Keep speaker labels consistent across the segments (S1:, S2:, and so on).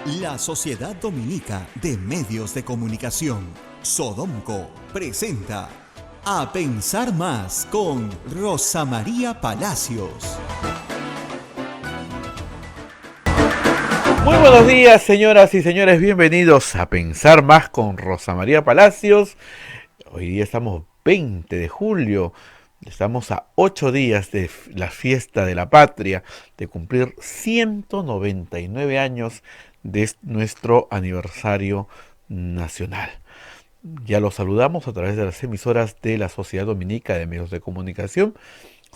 S1: La Sociedad Dominica de Medios de Comunicación, Sodomco, presenta A Pensar Más con Rosa María Palacios.
S2: Muy buenos días, señoras y señores, bienvenidos a Pensar Más con Rosa María Palacios. Hoy día estamos 20 de julio, estamos a 8 días de la fiesta de la patria, de cumplir 199 años de nuestro aniversario nacional. Ya los saludamos a través de las emisoras de la Sociedad Dominica de Medios de Comunicación,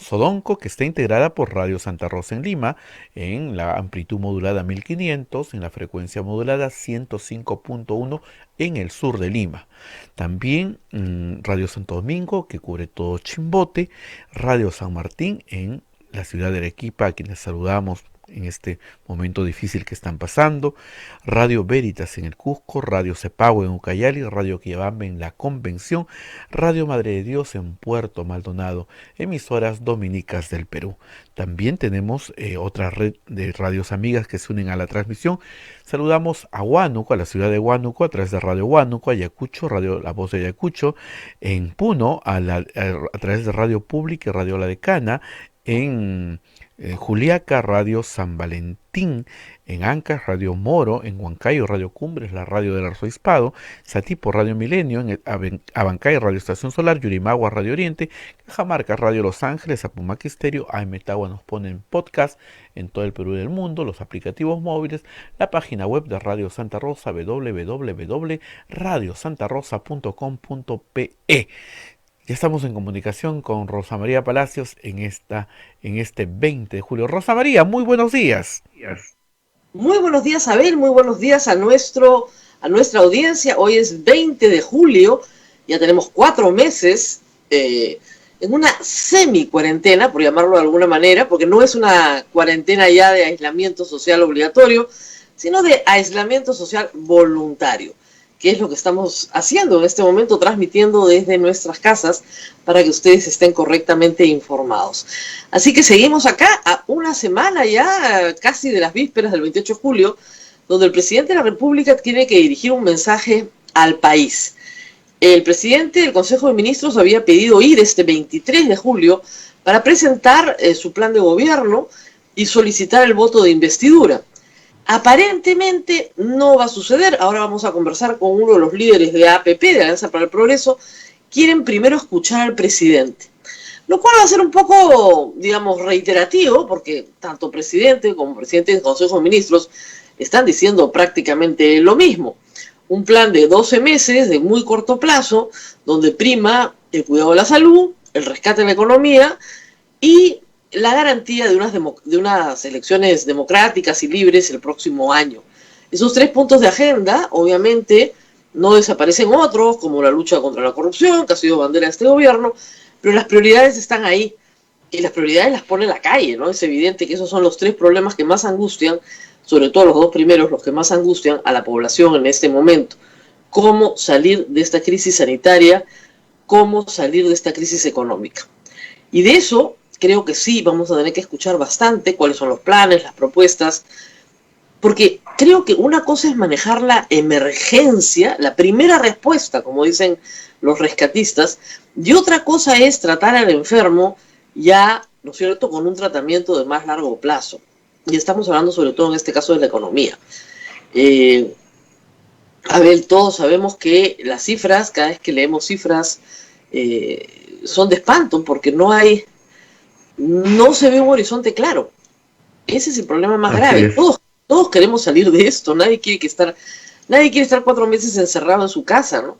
S2: Sodomco, que está integrada por Radio Santa Rosa en Lima, en la amplitud modulada 1500, en la frecuencia modulada 105.1 en el sur de Lima. También Radio Santo Domingo, que cubre todo Chimbote, Radio San Martín en la ciudad de Arequipa, a quienes saludamos en este momento difícil que están pasando, Radio Veritas en el Cusco, Radio Cepagüe en Ucayali, Radio Quillabamba en La Convención, Radio Madre de Dios en Puerto Maldonado, emisoras dominicas del Perú. También tenemos otra red de radios amigas que se unen a la transmisión. Saludamos a Huánuco, a la ciudad de Huánuco, a través de Radio Huánuco, a Ayacucho, Radio La Voz de Ayacucho, en Puno, a través de Radio Pública y Radio La Decana, en Juliaca, Radio San Valentín, en Ancash, Radio Moro, en Huancayo, Radio Cumbres, la radio del Arzobispado, Satipo, Radio Milenio, en Abancay, Radio Estación Solar, Yurimagua, Radio Oriente, Cajamarca, Radio Los Ángeles, Apumaque Estéreo, AM Tagua nos ponen podcast en todo el Perú y del mundo, los aplicativos móviles, la página web de Radio Santa Rosa, www.radiosantarosa.com.pe. Ya estamos en comunicación con Rosa María Palacios en este 20 de julio. Rosa María, muy buenos días.
S3: Muy buenos días, Abel, muy buenos días a nuestra audiencia. Hoy es 20 de julio, ya tenemos 4 meses en una semi-cuarentena, por llamarlo de alguna manera, porque no es una cuarentena ya de aislamiento social obligatorio, sino de aislamiento social voluntario, que es lo que estamos haciendo en este momento, transmitiendo desde nuestras casas para que ustedes estén correctamente informados. Así que seguimos acá a una semana ya, casi de las vísperas del 28 de julio, donde el presidente de la República tiene que dirigir un mensaje al país. El presidente del Consejo de Ministros había pedido ir este 23 de julio para presentar su plan de gobierno y solicitar el voto de investidura. Aparentemente no va a suceder. Ahora vamos a conversar con uno de los líderes de APP, de Alianza para el Progreso. Quieren primero escuchar al presidente, lo cual va a ser un poco, digamos, reiterativo, porque tanto presidente como presidente del Consejo de Ministros están diciendo prácticamente lo mismo. Un plan de 12 meses, de muy corto plazo, donde prima el cuidado de la salud, el rescate de la economía y la garantía de unas elecciones democráticas y libres el próximo año. Esos 3 puntos de agenda, obviamente, no desaparecen otros, como la lucha contra la corrupción, que ha sido bandera de este gobierno, pero las prioridades están ahí, y las prioridades las pone la calle, ¿no? Es evidente que esos son los 3 problemas que más angustian, sobre todo los 2 primeros, los que más angustian a la población en este momento. Cómo salir de esta crisis sanitaria, cómo salir de esta crisis económica. Y de eso creo que sí vamos a tener que escuchar bastante cuáles son los planes, las propuestas, porque creo que una cosa es manejar la emergencia, la primera respuesta, como dicen los rescatistas, y otra cosa es tratar al enfermo ya, ¿no es cierto?, con un tratamiento de más largo plazo. Y estamos hablando sobre todo en este caso de la economía. A ver, todos sabemos que las cifras, cada vez que leemos cifras, son de espanto, porque no se ve un horizonte claro. Ese es el problema más grave. Todos queremos salir de esto. Nadie quiere estar 4 meses encerrado en su casa, ¿no?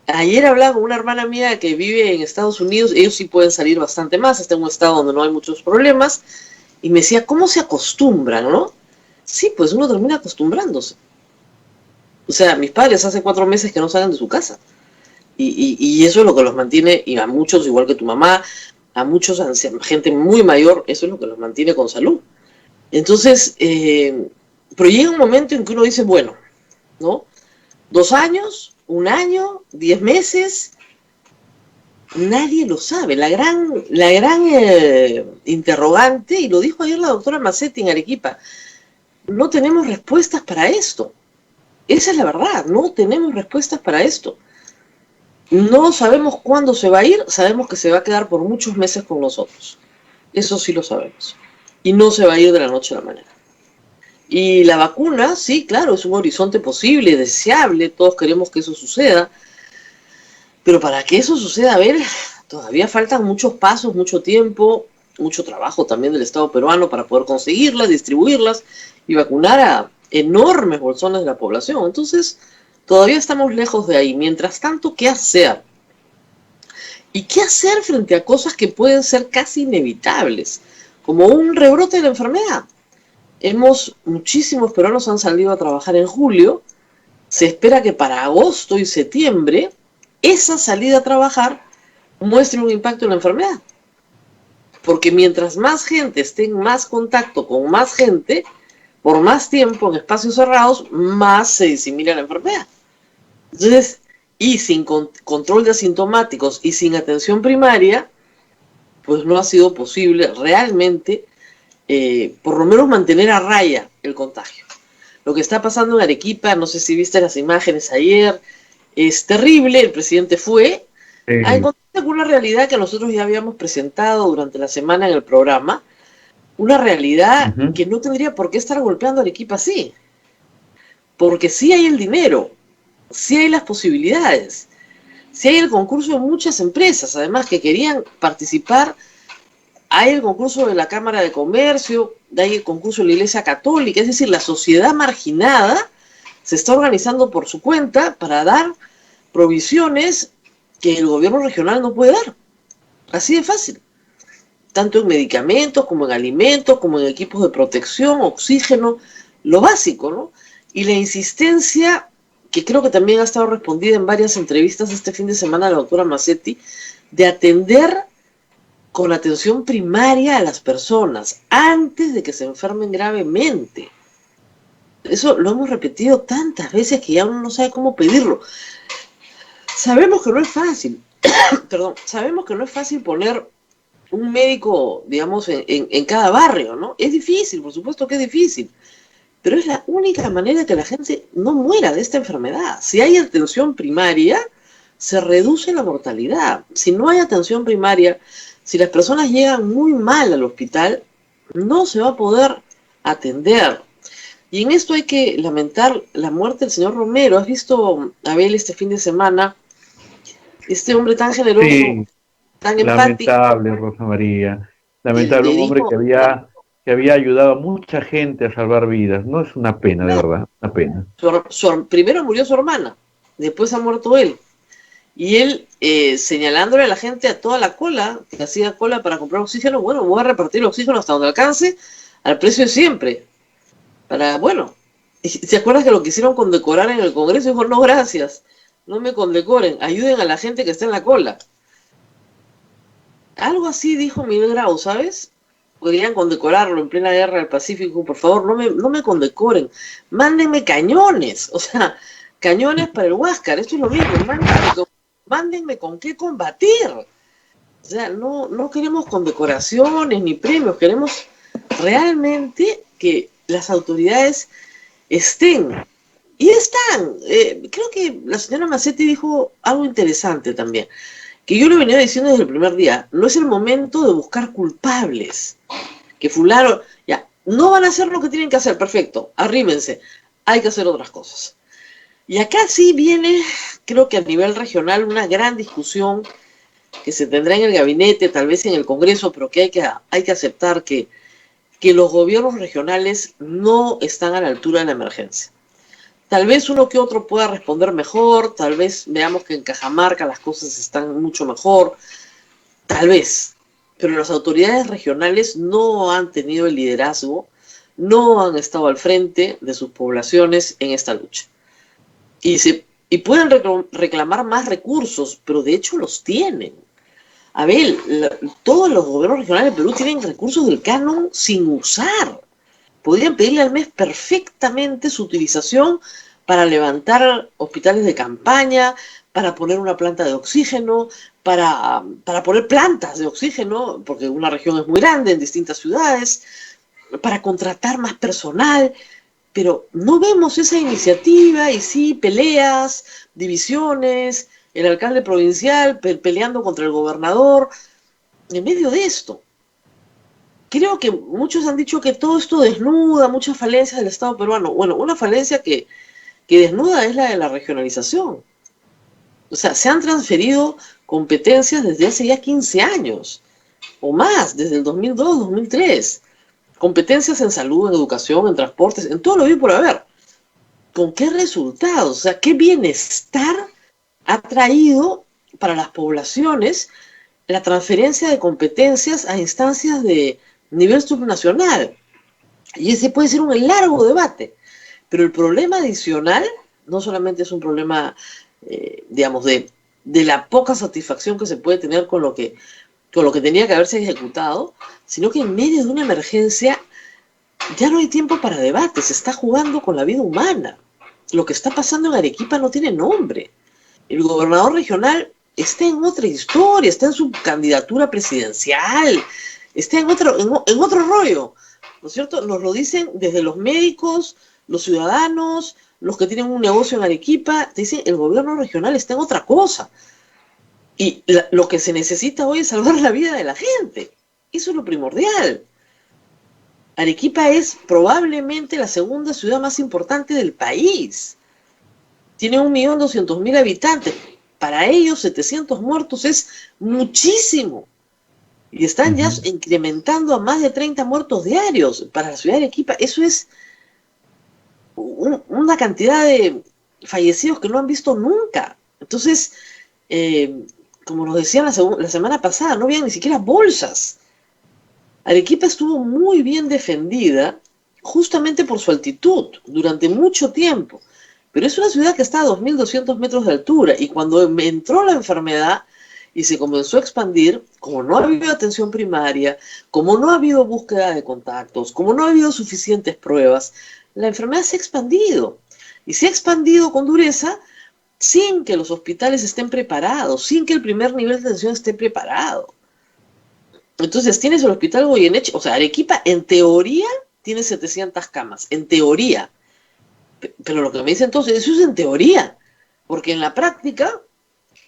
S3: Ayer hablaba con una hermana mía que vive en Estados Unidos. Ellos sí pueden salir bastante más. Está en un estado donde no hay muchos problemas. Y me decía, ¿cómo se acostumbran, no? Sí, pues uno termina acostumbrándose. O sea, mis padres hace 4 meses que no salen de su casa. Y eso es lo que los mantiene, y a muchos, igual que tu mamá, a muchos gente muy mayor, eso es lo que los mantiene con salud. Entonces, pero llega un momento en que uno dice, bueno, ¿no? 2 años, 1 año, 10 meses, nadie lo sabe. La gran interrogante, y lo dijo ayer la doctora Macetti en Arequipa, no tenemos respuestas para esto. Esa es la verdad, no tenemos respuestas para esto. No sabemos cuándo se va a ir, sabemos que se va a quedar por muchos meses con nosotros. Eso sí lo sabemos. Y no se va a ir de la noche a la mañana. Y la vacuna, sí, claro, es un horizonte posible, deseable, todos queremos que eso suceda, pero para que eso suceda, a ver, todavía faltan muchos pasos, mucho tiempo, mucho trabajo también del Estado peruano para poder conseguirlas, distribuirlas y vacunar a enormes bolsones de la población. Entonces, todavía estamos lejos de ahí. Mientras tanto, ¿qué hacer? ¿Y qué hacer frente a cosas que pueden ser casi inevitables? Como un rebrote de la enfermedad. Muchísimos peruanos han salido a trabajar en julio. Se espera que para agosto y septiembre esa salida a trabajar muestre un impacto en la enfermedad. Porque mientras más gente esté en más contacto con más gente, por más tiempo en espacios cerrados, más se disemina la enfermedad. Entonces, y sin control de asintomáticos y sin atención primaria, pues no ha sido posible realmente, por lo menos mantener a raya el contagio. Lo que está pasando en Arequipa, no sé si viste las imágenes ayer, es terrible. El presidente fue a encontrarse con una realidad que nosotros ya habíamos presentado durante la semana en el programa, una realidad que no tendría por qué estar golpeando a Arequipa así, porque sí hay el dinero, sí hay las posibilidades, sí hay el concurso de muchas empresas, además, que querían participar. Hay el concurso de la Cámara de Comercio, hay el concurso de la Iglesia Católica, es decir, la sociedad marginada se está organizando por su cuenta para dar provisiones que el gobierno regional no puede dar. Así de fácil. Tanto en medicamentos, como en alimentos, como en equipos de protección, oxígeno, lo básico, ¿no? Y la insistencia, que creo que también ha estado respondida en varias entrevistas este fin de semana de la doctora Macetti, de atender con atención primaria a las personas antes de que se enfermen gravemente. Eso lo hemos repetido tantas veces que ya uno no sabe cómo pedirlo. Sabemos que no es fácil, perdón, sabemos que no es fácil poner un médico, digamos, en cada barrio, ¿no? Es difícil, por supuesto que es difícil, pero es la única manera de que la gente no muera de esta enfermedad. Si hay atención primaria, se reduce la mortalidad. Si no hay atención primaria, si las personas llegan muy mal al hospital, no se va a poder atender. Y en esto hay que lamentar la muerte del señor Romero. ¿Has visto, Abel, este fin de semana? Este hombre tan generoso,
S2: Sí,
S3: tan empático.
S2: lamentable, Rosa María. Lamentable,
S3: Le
S2: un hombre
S3: dijo,
S2: que había ayudado a mucha gente a salvar vidas. No, es una pena, de verdad, una pena.
S3: primero murió su hermana, después ha muerto él. Y él, señalándole a la gente, a toda la cola, que hacía cola para comprar oxígeno, bueno, voy a repartir el oxígeno hasta donde alcance, al precio de siempre. Bueno, ¿te acuerdas que lo quisieron condecorar en el Congreso? Dijo, no, gracias, no me condecoren, ayuden a la gente que está en la cola. Algo así dijo Miguel Grau, ¿sabes? Querían condecorarlo en plena guerra del Pacífico. Por favor, no me condecoren, mándenme cañones, o sea, cañones para el Huáscar. Esto es lo mismo, mándenme con qué combatir. O sea, no queremos condecoraciones ni premios, queremos realmente que las autoridades estén. Y están. Creo que la señora Macetti dijo algo interesante también, que yo lo venía diciendo desde el primer día. No es el momento de buscar culpables. Que fulano, ya, no van a hacer lo que tienen que hacer, perfecto, arrímense. Hay que hacer otras cosas. Y acá sí viene, creo que a nivel regional, una gran discusión que se tendrá en el gabinete, tal vez en el Congreso, pero que hay que aceptar que los gobiernos regionales no están a la altura de la emergencia. Tal vez uno que otro pueda responder mejor, tal vez veamos que en Cajamarca las cosas están mucho mejor, tal vez, pero las autoridades regionales no han tenido el liderazgo, no han estado al frente de sus poblaciones en esta lucha. Y pueden reclamar más recursos, pero de hecho los tienen. Abel, todos los gobiernos regionales de Perú tienen recursos del canon sin usar. Podrían pedirle al mes perfectamente su utilización para levantar hospitales de campaña, para poner una planta de oxígeno, para poner plantas de oxígeno, porque una región es muy grande en distintas ciudades, para contratar más personal, pero no vemos esa iniciativa y sí peleas, divisiones, el alcalde provincial peleando contra el gobernador, en medio de esto. Creo que muchos han dicho que todo esto desnuda muchas falencias del Estado peruano. Bueno, una falencia que desnuda es la de la regionalización. O sea, se han transferido competencias desde hace ya 15 años, o más, desde el 2002, 2003. Competencias en salud, en educación, en transportes, en todo lo que por haber. ¿Con qué resultados? O sea, ¿qué bienestar ha traído para las poblaciones la transferencia de competencias a instancias de nivel subnacional? Y ese puede ser un largo debate. Pero el problema adicional no solamente es un problema, digamos, de la poca satisfacción que se puede tener con lo que tenía que haberse ejecutado, sino que en medio de una emergencia ya no hay tiempo para debate, se está jugando con la vida humana. Lo que está pasando en Arequipa no tiene nombre. El gobernador regional está en otra historia, está en su candidatura presidencial, está en otro rollo, ¿no es cierto? Nos lo dicen desde los médicos, los ciudadanos, los que tienen un negocio en Arequipa, te dicen el gobierno regional está en otra cosa. Y lo que se necesita hoy es salvar la vida de la gente. Eso es lo primordial. Arequipa es probablemente la segunda ciudad más importante del país. Tiene 1.200.000 habitantes. Para ellos 700 muertos es muchísimo. Y están ya incrementando a más de 30 muertos diarios para la ciudad de Arequipa. Eso es una cantidad de fallecidos que no han visto nunca. Entonces, como nos decían la semana pasada, no había ni siquiera bolsas. Arequipa estuvo muy bien defendida justamente por su altitud durante mucho tiempo, pero es una ciudad que está a 2.200 metros de altura y cuando entró la enfermedad y se comenzó a expandir, como no ha habido atención primaria, como no ha habido búsqueda de contactos, como no ha habido suficientes pruebas, la enfermedad se ha expandido y se ha expandido con dureza sin que los hospitales estén preparados, sin que el primer nivel de atención esté preparado. Entonces tienes el hospital Goyeneche, o sea, Arequipa en teoría tiene 700 camas, en teoría. Pero lo que me dicen entonces, eso es en teoría, porque en la práctica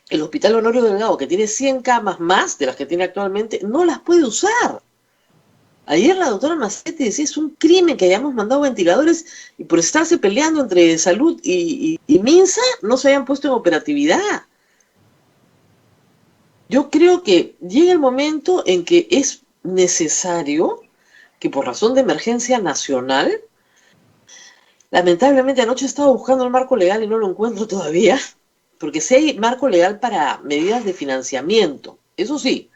S3: el hospital Honorio Delgado, que tiene 100 camas más de las que tiene actualmente, no las puede usar. Ayer la doctora Macetti decía, es un crimen que hayamos mandado ventiladores y por estarse peleando entre salud y Minsa no se hayan puesto en operatividad. Yo creo que llega el momento en que es necesario que por razón de emergencia nacional, lamentablemente anoche estaba buscando el marco legal y no lo encuentro todavía, porque si hay marco legal para medidas de financiamiento, eso sí,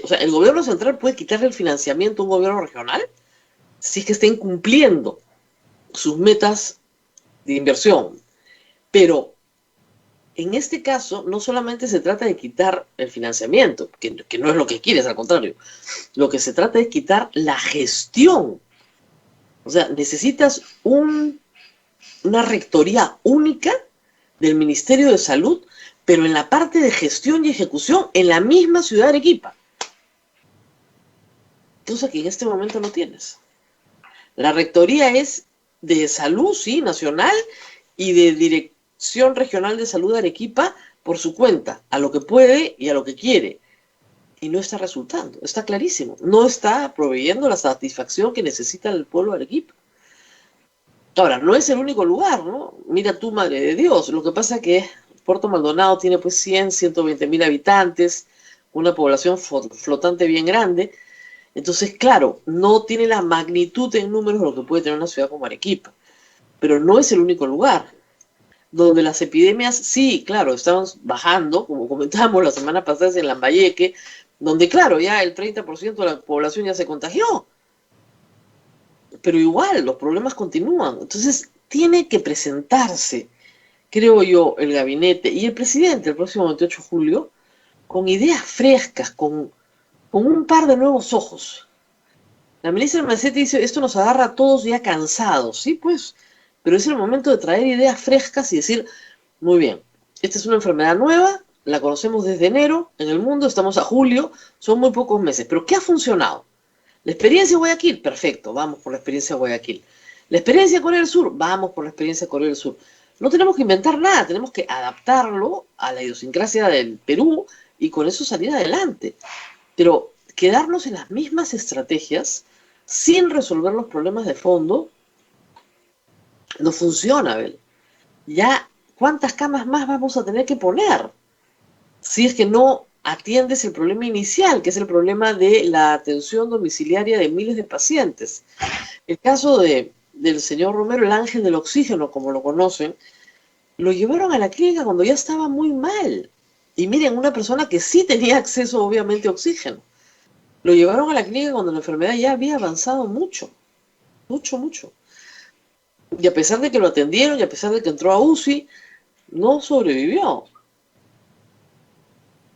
S3: o sea, el gobierno central puede quitarle el financiamiento a un gobierno regional si es que está incumpliendo sus metas de inversión, pero en este caso, no solamente se trata de quitar el financiamiento, que no es lo que quieres, al contrario. Lo que se trata es quitar la gestión. O sea, necesitas una rectoría única del Ministerio de Salud, pero en la parte de gestión y ejecución en la misma ciudad de Arequipa. Cosa que en este momento no tienes. La rectoría es de salud, sí, nacional, y de Dirección Regional de Salud de Arequipa por su cuenta, a lo que puede y a lo que quiere. Y no está resultando, está clarísimo. No está proveyendo la satisfacción que necesita el pueblo de Arequipa. Ahora, no es el único lugar, ¿no? Mira tú, madre de Dios. Lo que pasa es que Puerto Maldonado tiene pues 120.000 habitantes, una población flotante bien grande. Entonces, claro, no tiene la magnitud en números de lo que puede tener una ciudad como Arequipa. Pero no es el único lugar donde las epidemias, sí, claro, estaban bajando, como comentábamos la semana pasada en Lambayeque, donde, claro, ya el 30% de la población ya se contagió. Pero igual, los problemas continúan. Entonces, tiene que presentarse, creo yo, el gabinete y el presidente el próximo 28 de julio, con ideas frescas, con un par de nuevos ojos. La ministra Macetti dice, esto nos agarra a todos ya cansados, sí, pues, pero es el momento de traer ideas frescas y decir, muy bien, esta es una enfermedad nueva, la conocemos desde enero en el mundo, estamos a julio, son muy pocos meses, pero ¿qué ha funcionado? La experiencia de Guayaquil, perfecto, vamos por la experiencia de Guayaquil. La experiencia de Corea del Sur, vamos por la experiencia de Corea del Sur. No tenemos que inventar nada, tenemos que adaptarlo a la idiosincrasia del Perú y con eso salir adelante. Pero quedarnos en las mismas estrategias sin resolver los problemas de fondo no funciona, Abel. Ya, ¿cuántas camas más vamos a tener que poner? Si es que no atiendes el problema inicial, que es el problema de la atención domiciliaria de miles de pacientes. El caso del señor Romero, el ángel del oxígeno, como lo conocen, lo llevaron a la clínica cuando ya estaba muy mal. Y miren, una persona que sí tenía acceso, obviamente, a oxígeno. Lo llevaron a la clínica cuando la enfermedad ya había avanzado mucho, mucho, mucho. Y a pesar de que lo atendieron, y a pesar de que entró a UCI, no sobrevivió.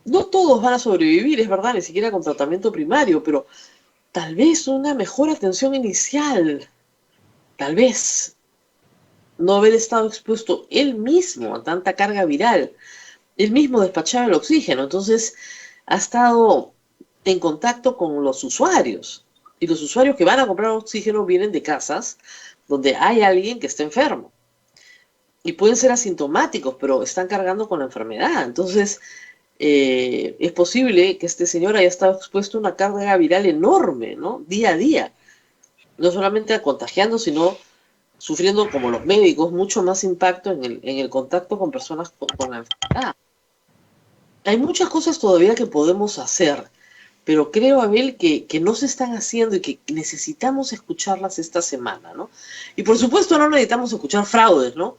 S3: No todos van a sobrevivir, es verdad, ni siquiera con tratamiento primario, pero tal vez una mejor atención inicial, tal vez no haber estado expuesto él mismo a tanta carga viral, él mismo despachaba el oxígeno, entonces ha estado en contacto con los usuarios, y los usuarios que van a comprar oxígeno vienen de casas donde hay alguien que está enfermo, y pueden ser asintomáticos, pero están cargando con la enfermedad, entonces es posible que este señor haya estado expuesto a una carga viral enorme, ¿no? Día a día. No solamente contagiando, sino sufriendo, como los médicos, mucho más impacto en el contacto con personas con la enfermedad. Hay muchas cosas todavía que podemos hacer, pero creo, Abel, que no se están haciendo y que necesitamos escucharlas esta semana, ¿no? Y por supuesto no necesitamos escuchar fraudes, ¿no?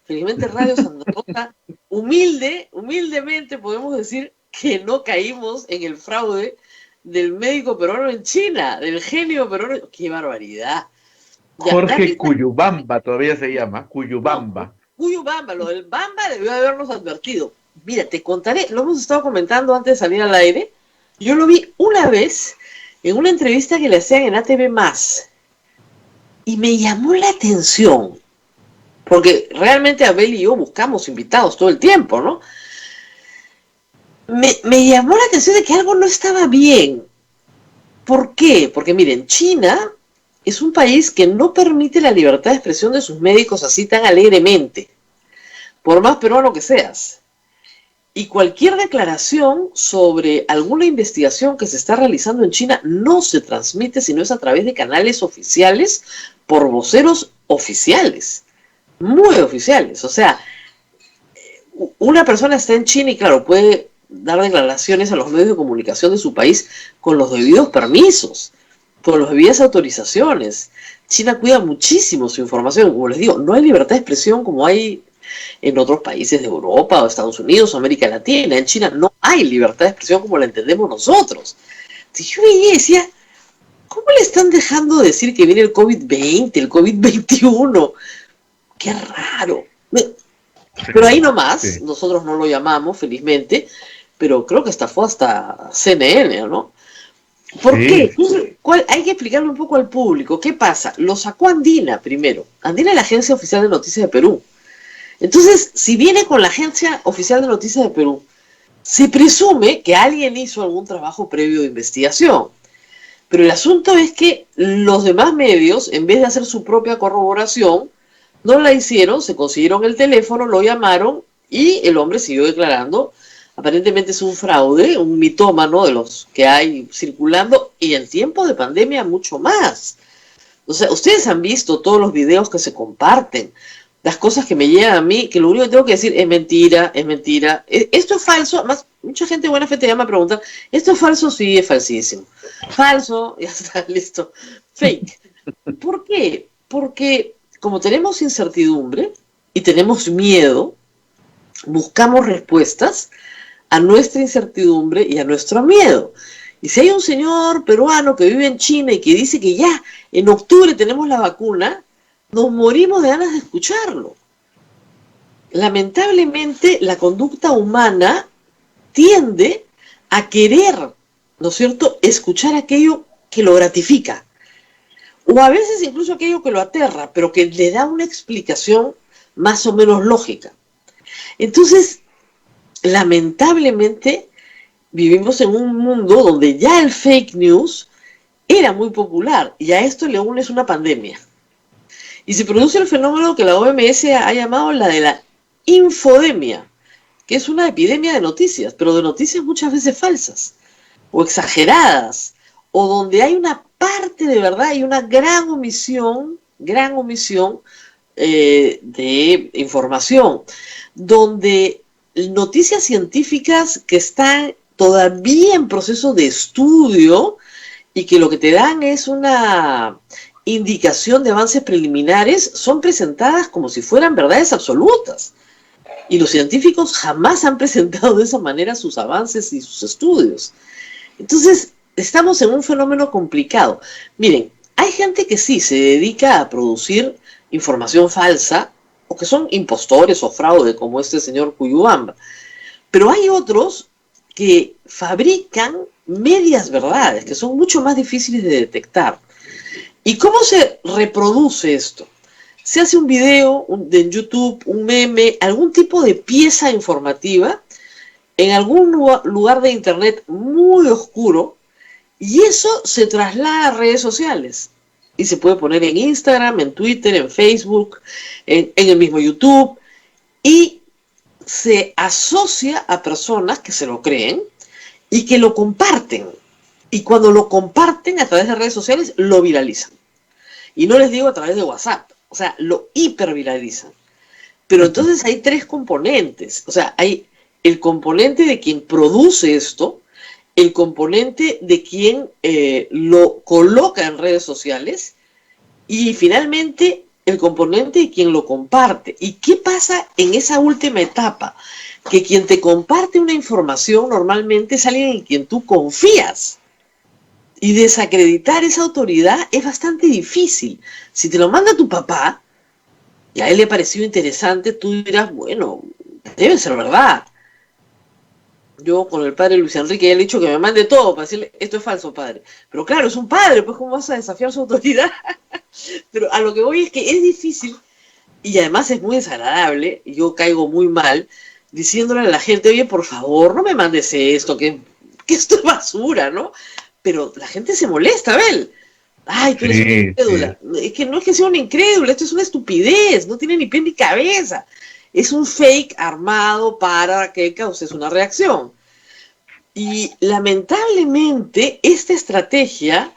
S3: Felizmente Radio Santa Rosa, humildemente podemos decir que no caímos en el fraude del médico peruano en China, del genio peruano. ¡Qué barbaridad!
S2: Jorge Cuyubamba todavía se llama, Cuyubamba.
S3: No, Cuyubamba, lo del Bamba debió habernos advertido. Mira, te contaré, lo hemos estado comentando antes de salir al aire. Yo lo vi una vez en una entrevista que le hacían en ATV+, y me llamó la atención. Porque realmente Abel y yo buscamos invitados todo el tiempo, ¿no? Me llamó la atención de que algo no estaba bien. ¿Por qué? Porque miren, China es un país que no permite la libertad de expresión de sus médicos así tan alegremente, por más peruano que seas. Y cualquier declaración sobre alguna investigación que se está realizando en China no se transmite sino es a través de canales oficiales por voceros oficiales. Muy oficiales, o sea, una persona está en China y claro, puede dar declaraciones a los medios de comunicación de su país con los debidos permisos, con las debidas autorizaciones. China cuida muchísimo su información, como les digo, no hay libertad de expresión como hay en otros países de Europa o Estados Unidos o América Latina. En China no hay libertad de expresión como la entendemos nosotros. Entonces yo veía y decía, ¿cómo le están dejando decir que viene el COVID-20, el COVID-21? ¡Qué raro! Pero ahí nomás, sí. Nosotros no lo llamamos, felizmente, pero creo que fue hasta CNN, ¿no? ¿Por qué? Hay que explicarle un poco al público. ¿Qué pasa? Lo sacó Andina primero. Andina es la agencia oficial de noticias de Perú. Entonces, si viene con la agencia oficial de noticias de Perú, se presume que alguien hizo algún trabajo previo de investigación. Pero el asunto es que los demás medios, en vez de hacer su propia corroboración, no la hicieron, se consiguieron el teléfono, lo llamaron y el hombre siguió declarando. Aparentemente es un fraude, un mitómano de los que hay circulando y en tiempo de pandemia mucho más. O sea, ustedes han visto todos los videos que se comparten, las cosas que me llegan a mí, que lo único que tengo que decir es mentira, es mentira. Esto es falso, además mucha gente buena fe te llama a preguntar, ¿esto es falso? Sí, es falsísimo. Falso, ya está, listo. Fake. ¿Por qué? Porque como tenemos incertidumbre y tenemos miedo, buscamos respuestas a nuestra incertidumbre y a nuestro miedo. Y si hay un señor peruano que vive en China y que dice que ya en octubre tenemos la vacuna, nos morimos de ganas de escucharlo. Lamentablemente, la conducta humana tiende a querer, ¿no es cierto?, escuchar aquello que lo gratifica. O a veces incluso aquello que lo aterra, pero que le da una explicación más o menos lógica. Entonces, lamentablemente, vivimos en un mundo donde ya el fake news era muy popular y a esto le unes una pandemia. Y se produce el fenómeno que la OMS ha llamado la de la infodemia, que es una epidemia de noticias, pero de noticias muchas veces falsas o exageradas, o donde hay una parte de verdad y una gran omisión de información, donde noticias científicas que están todavía en proceso de estudio y que lo que te dan es una indicación de avances preliminares, son presentadas como si fueran verdades absolutas. Y los científicos jamás han presentado de esa manera sus avances y sus estudios. Entonces, estamos en un fenómeno complicado. Miren, hay gente que sí se dedica a producir información falsa, o que son impostores o fraude, como este señor Cuyubamba. Pero hay otros que fabrican medias verdades, que son mucho más difíciles de detectar. ¿Y cómo se reproduce esto? Se hace un video en YouTube, un meme, algún tipo de pieza informativa en algún lugar de internet muy oscuro, y eso se traslada a redes sociales. Y se puede poner en Instagram, en Twitter, en Facebook, en el mismo YouTube, y se asocia a personas que se lo creen y que lo comparten. Y cuando lo comparten a través de redes sociales, lo viralizan. Y no les digo a través de WhatsApp, o sea, lo hiperviralizan. Pero entonces hay tres componentes. O sea, hay el componente de quien produce esto, el componente de quien lo coloca en redes sociales, y finalmente el componente de quien lo comparte. ¿Y qué pasa en esa última etapa? Que quien te comparte una información normalmente es alguien en quien tú confías. Y desacreditar esa autoridad es bastante difícil. Si te lo manda tu papá, y a él le pareció interesante, tú dirás, bueno, debe ser verdad. Yo con el padre Luis Enrique ya le he dicho que me mande todo para decirle, esto es falso, padre. Pero claro, es un padre, pues ¿cómo vas a desafiar su autoridad? Pero a lo que voy es que es difícil, y además es muy desagradable, y yo caigo muy mal, diciéndole a la gente, oye, por favor, no me mandes esto, que esto es basura, ¿no? Pero la gente se molesta, Abel. Ay, tú eres una incrédula. Es que no es que sea una incrédula, esto es una estupidez, no tiene ni pie ni cabeza. Es un fake armado para que causes una reacción. Y lamentablemente esta estrategia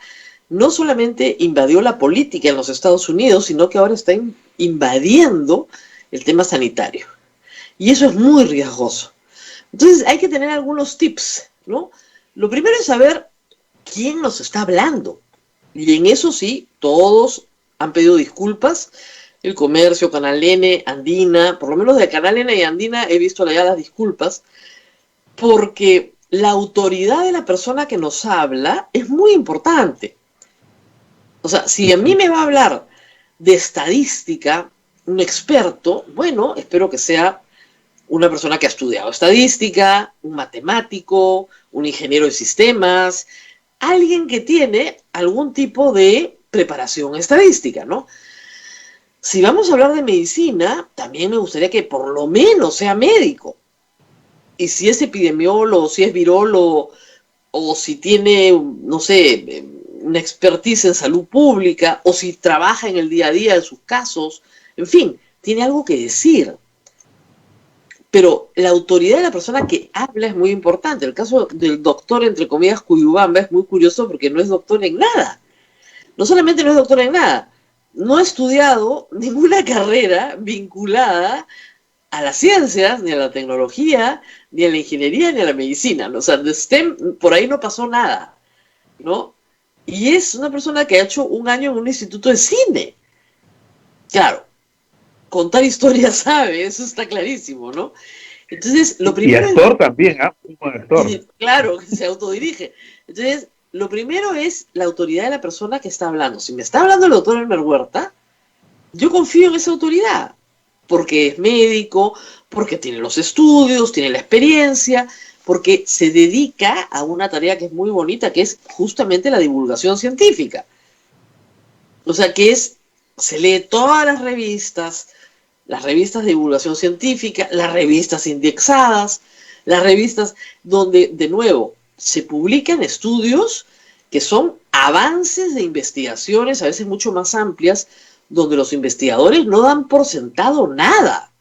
S3: no solamente invadió la política en los Estados Unidos, sino que ahora está invadiendo el tema sanitario. Y eso es muy riesgoso. Entonces hay que tener algunos tips, ¿no? Lo primero es saber quién nos está hablando. Y en eso sí, todos han pedido disculpas. El Comercio, Canal N, Andina, por lo menos de Canal N y Andina he visto ya las disculpas, porque la autoridad de la persona que nos habla es muy importante. O sea, si a mí me va a hablar de estadística un experto, bueno, espero que sea una persona que ha estudiado estadística, un matemático, un ingeniero de sistemas, alguien que tiene algún tipo de preparación estadística, ¿no? Si vamos a hablar de medicina, también me gustaría que por lo menos sea médico. Y si es epidemiólogo, si es virólogo, o si tiene, no sé, una expertise en salud pública, o si trabaja en el día a día de sus casos, en fin, tiene algo que decir. Pero la autoridad de la persona que habla es muy importante. El caso del doctor, entre comillas, Cuyubamba es muy curioso porque no es doctor en nada. No solamente no es doctor en nada, no ha estudiado ninguna carrera vinculada a las ciencias, ni a la tecnología, ni a la ingeniería, ni a la medicina. O sea, de STEM por ahí no pasó nada, ¿no? Y es una persona que ha hecho un año en un instituto de cine. Claro, contar historias sabe, eso está clarísimo, ¿no? Entonces, lo primero...
S2: Y actor también, ¿ah? Un buen actor.
S3: Claro, que se autodirige. Entonces, lo primero es la autoridad de la persona que está hablando. Si me está hablando el doctor Elmer Huerta, yo confío en esa autoridad, porque es médico, porque tiene los estudios, tiene la experiencia, porque se dedica a una tarea que es muy bonita, que es justamente la divulgación científica. O sea, se lee todas las revistas de divulgación científica, las revistas indexadas, las revistas donde, de nuevo, se publican estudios que son avances de investigaciones, a veces mucho más amplias, donde los investigadores no dan por sentado nada,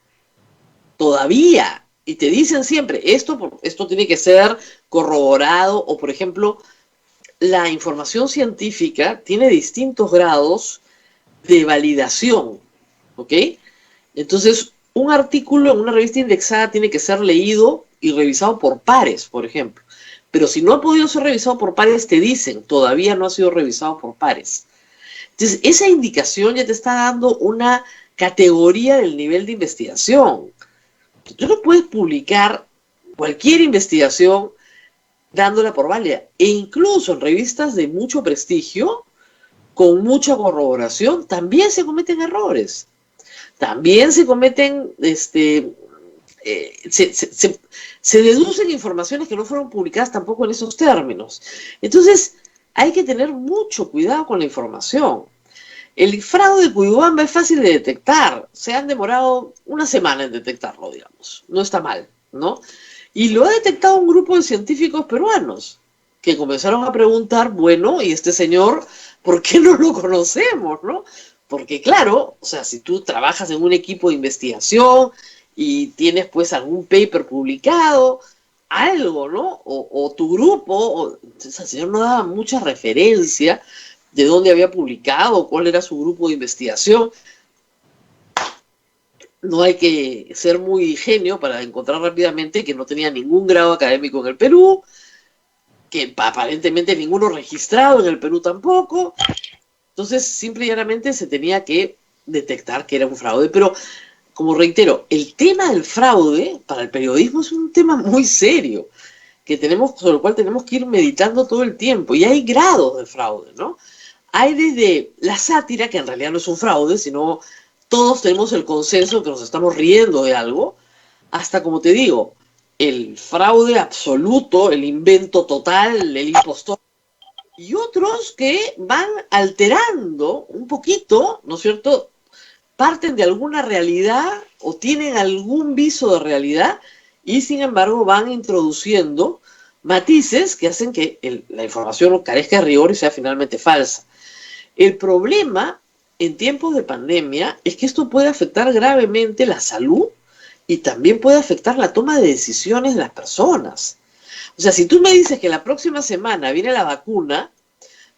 S3: todavía, y te dicen siempre, esto tiene que ser corroborado, o por ejemplo, la información científica tiene distintos grados de validación, ¿ok? Entonces, un artículo en una revista indexada tiene que ser leído y revisado por pares, por ejemplo. Pero si no ha podido ser revisado por pares, te dicen, todavía no ha sido revisado por pares. Entonces, esa indicación ya te está dando una categoría del nivel de investigación. Tú no puedes publicar cualquier investigación dándola por válida. E incluso en revistas de mucho prestigio, con mucha corroboración, también se cometen errores. También se cometen, se deducen informaciones que no fueron publicadas tampoco en esos términos. Entonces, hay que tener mucho cuidado con la información. El fraude de Cuyumbamba es fácil de detectar. Se han demorado una semana en detectarlo, digamos. No está mal, ¿no? Y lo ha detectado un grupo de científicos peruanos que comenzaron a preguntar, bueno, ¿y este señor por qué no lo conocemos, no? Porque claro, o sea, si tú trabajas en un equipo de investigación y tienes pues algún paper publicado, algo, ¿no? O tu grupo, entonces el señor no daba mucha referencia de dónde había publicado, cuál era su grupo de investigación. No hay que ser muy genio para encontrar rápidamente que no tenía ningún grado académico en el Perú, que aparentemente ninguno registrado en el Perú tampoco. Entonces, simple y llanamente se tenía que detectar que era un fraude. Pero, como reitero, el tema del fraude para el periodismo es un tema muy serio, sobre el cual tenemos que ir meditando todo el tiempo. Y hay grados de fraude, ¿no? Hay desde la sátira, que en realidad no es un fraude, sino todos tenemos el consenso que nos estamos riendo de algo, hasta, como te digo, el fraude absoluto, el invento total, el impostor. Y otros que van alterando un poquito, ¿no es cierto? Parten de alguna realidad o tienen algún viso de realidad y sin embargo van introduciendo matices que hacen que la información carezca de rigor y sea finalmente falsa. El problema en tiempos de pandemia es que esto puede afectar gravemente la salud y también puede afectar la toma de decisiones de las personas. O sea, si tú me dices que la próxima semana viene la vacuna,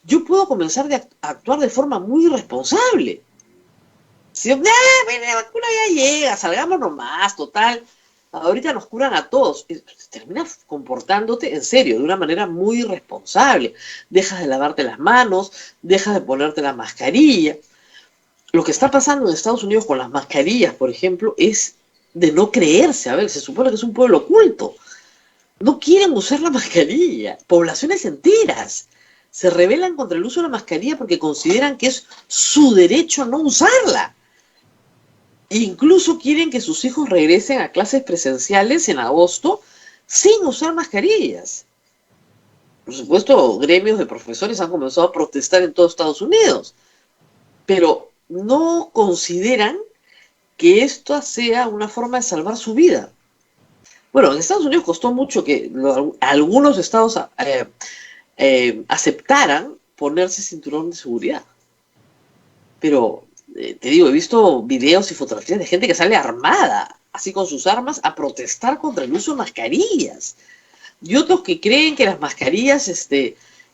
S3: yo puedo comenzar a actuar de forma muy irresponsable. Si viene la vacuna, ya llega, salgamos nomás, total. Ahorita nos curan a todos. Terminas comportándote en serio, de una manera muy irresponsable. Dejas de lavarte las manos, dejas de ponerte la mascarilla. Lo que está pasando en Estados Unidos con las mascarillas, por ejemplo, es de no creerse. A ver, se supone que es un pueblo oculto. No quieren usar la mascarilla. Poblaciones enteras se rebelan contra el uso de la mascarilla porque consideran que es su derecho no usarla. E incluso quieren que sus hijos regresen a clases presenciales en agosto sin usar mascarillas. Por supuesto, gremios de profesores han comenzado a protestar en todo Estados Unidos, pero no consideran que esto sea una forma de salvar su vida. Bueno, en Estados Unidos costó mucho que algunos estados aceptaran ponerse cinturón de seguridad. Pero, te digo, he visto videos y fotografías de gente que sale armada, así con sus armas, a protestar contra el uso de mascarillas. Y otros que creen que las mascarillas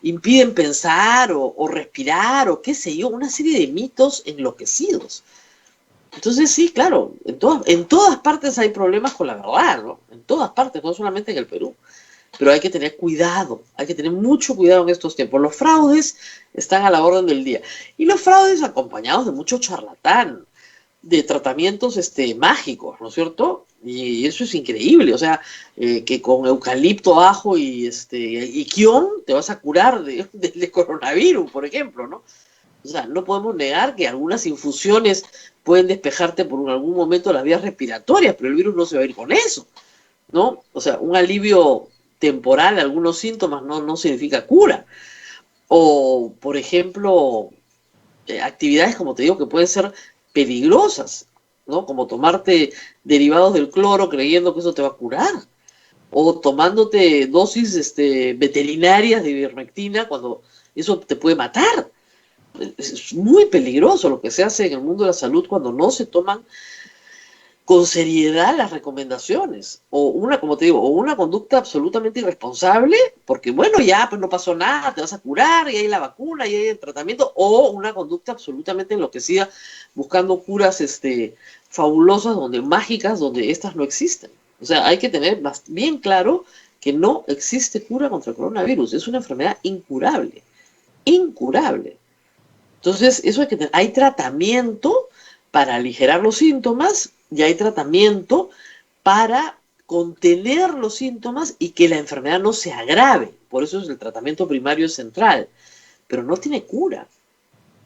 S3: impiden pensar o respirar o qué sé yo, una serie de mitos enloquecidos. Entonces sí, claro, en todas partes hay problemas con la verdad, ¿no? En todas partes, no solamente en el Perú. Pero hay que tener cuidado, hay que tener mucho cuidado en estos tiempos. Los fraudes están a la orden del día. Y los fraudes acompañados de mucho charlatán, de tratamientos mágicos, ¿no es cierto? Y eso es increíble, o sea, que con eucalipto, ajo y quión te vas a curar de coronavirus, por ejemplo, ¿no? O sea, no podemos negar que algunas infusiones pueden despejarte por algún momento las vías respiratorias, pero el virus no se va a ir con eso, ¿no? O sea, un alivio temporal de algunos síntomas no significa cura. O, por ejemplo, actividades, como te digo, que pueden ser peligrosas, ¿no? Como tomarte derivados del cloro creyendo que eso te va a curar. O tomándote dosis veterinarias de ivermectina cuando eso te puede matar. Es muy peligroso lo que se hace en el mundo de la salud cuando no se toman con seriedad las recomendaciones, o una, como te digo, o una conducta absolutamente irresponsable, porque bueno, ya pues no pasó nada, te vas a curar, y hay la vacuna, y hay el tratamiento, o una conducta absolutamente enloquecida, buscando curas fabulosas, mágicas, donde estas no existen. O sea, hay que tener bien claro que no existe cura contra el coronavirus, es una enfermedad incurable, incurable. Entonces, eso hay que tener, hay tratamiento para aligerar los síntomas y hay tratamiento para contener los síntomas y que la enfermedad no se agrave. Por eso el tratamiento primario es central, pero no tiene cura.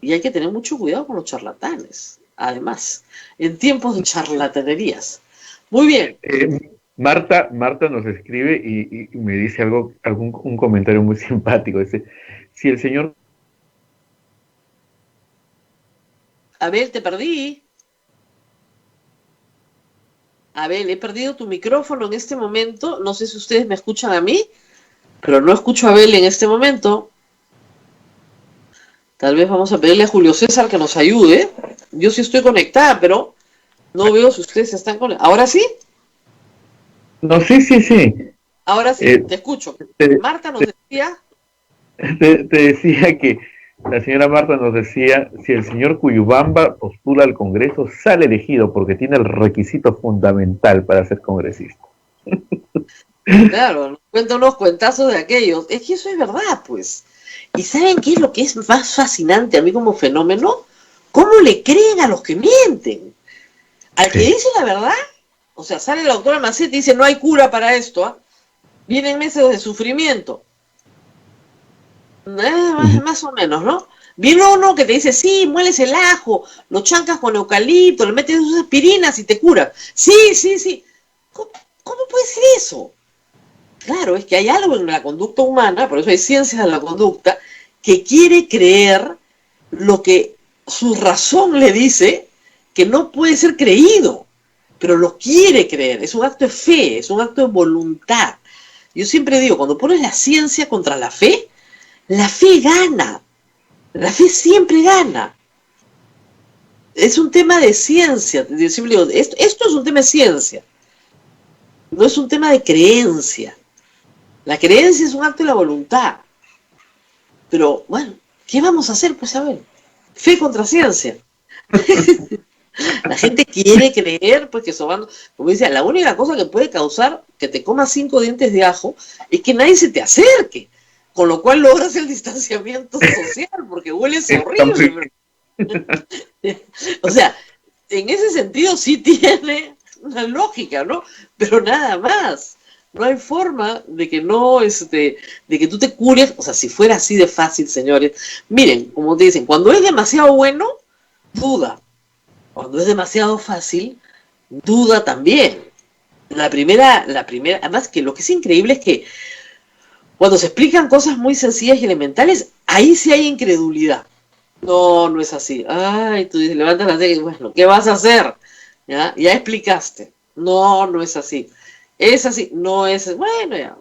S3: Y hay que tener mucho cuidado con los charlatanes, además, en tiempos de charlatanerías. Muy bien.
S2: Marta nos escribe y me dice un comentario muy simpático. Dice, si el señor...
S3: Abel, te perdí. Abel, he perdido tu micrófono en este momento. No sé si ustedes me escuchan a mí, pero no escucho a Abel en este momento. Tal vez vamos a pedirle a Julio César que nos ayude. Yo sí estoy conectada, pero no veo si ustedes están conectados. ¿Ahora sí?
S2: No, sí.
S3: Ahora sí, te escucho. Marta nos decía...
S2: Te decía que la señora Marta nos decía, si el señor Cuyubamba postula al Congreso, sale elegido porque tiene el requisito fundamental para ser congresista.
S3: Claro, nos cuenta unos cuentazos de aquellos. Es que eso es verdad, pues. ¿Y saben qué es lo que es más fascinante a mí como fenómeno? ¿Cómo le creen a los que mienten? Al que dice la verdad, o sea, sale la doctora Macetti y dice, no hay cura para esto, ¿ah? Vienen meses de sufrimiento. Más o menos, ¿no? Viene uno que te dice, sí, mueles el ajo, lo chancas con eucalipto, le metes sus aspirinas y te cura. Sí. ¿Cómo puede ser eso? Claro, es que hay algo en la conducta humana, por eso hay ciencias de la conducta, que quiere creer lo que su razón le dice que no puede ser creído, pero lo quiere creer. Es un acto de fe, es un acto de voluntad. Yo siempre digo, cuando pones la ciencia contra la fe gana. La fe siempre gana. Es un tema de ciencia. Yo siempre digo, esto es un tema de ciencia. No es un tema de creencia. La creencia es un acto de la voluntad. Pero, bueno, ¿qué vamos a hacer? Pues a ver, fe contra ciencia. La gente quiere creer, pues que sobando, como dice, la única cosa que puede causar que te comas 5 dientes de ajo es que nadie se te acerque. Con lo cual logras el distanciamiento social, porque hueles horrible. O sea, en ese sentido sí tiene una lógica, ¿no? Pero nada más. No hay forma de que no, de que tú te cures. O sea, si fuera así de fácil, señores. Miren, como te dicen, cuando es demasiado bueno, duda. Cuando es demasiado fácil, duda también. La primera, además que lo que es increíble es que cuando se explican cosas muy sencillas y elementales, ahí sí hay incredulidad. No es así. Ay, tú dices, levantas la ceja y bueno, ¿qué vas a hacer? Ya explicaste. No es así. Es así, no es... Bueno, ya.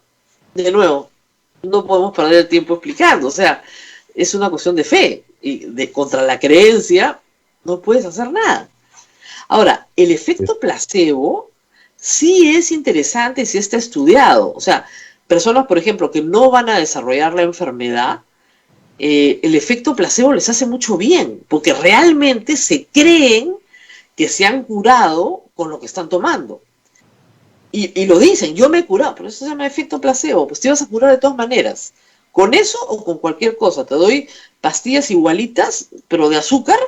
S3: De nuevo, no podemos perder el tiempo explicando. O sea, es una cuestión de fe. Y contra la creencia no puedes hacer nada. Ahora, el efecto placebo sí es interesante, sí está estudiado. O sea, personas, por ejemplo, que no van a desarrollar la enfermedad, el efecto placebo les hace mucho bien, porque realmente se creen que se han curado con lo que están tomando. Y lo dicen, yo me he curado, pero eso se llama efecto placebo, pues te vas a curar de todas maneras, con eso o con cualquier cosa. Te doy pastillas igualitas, pero de azúcar,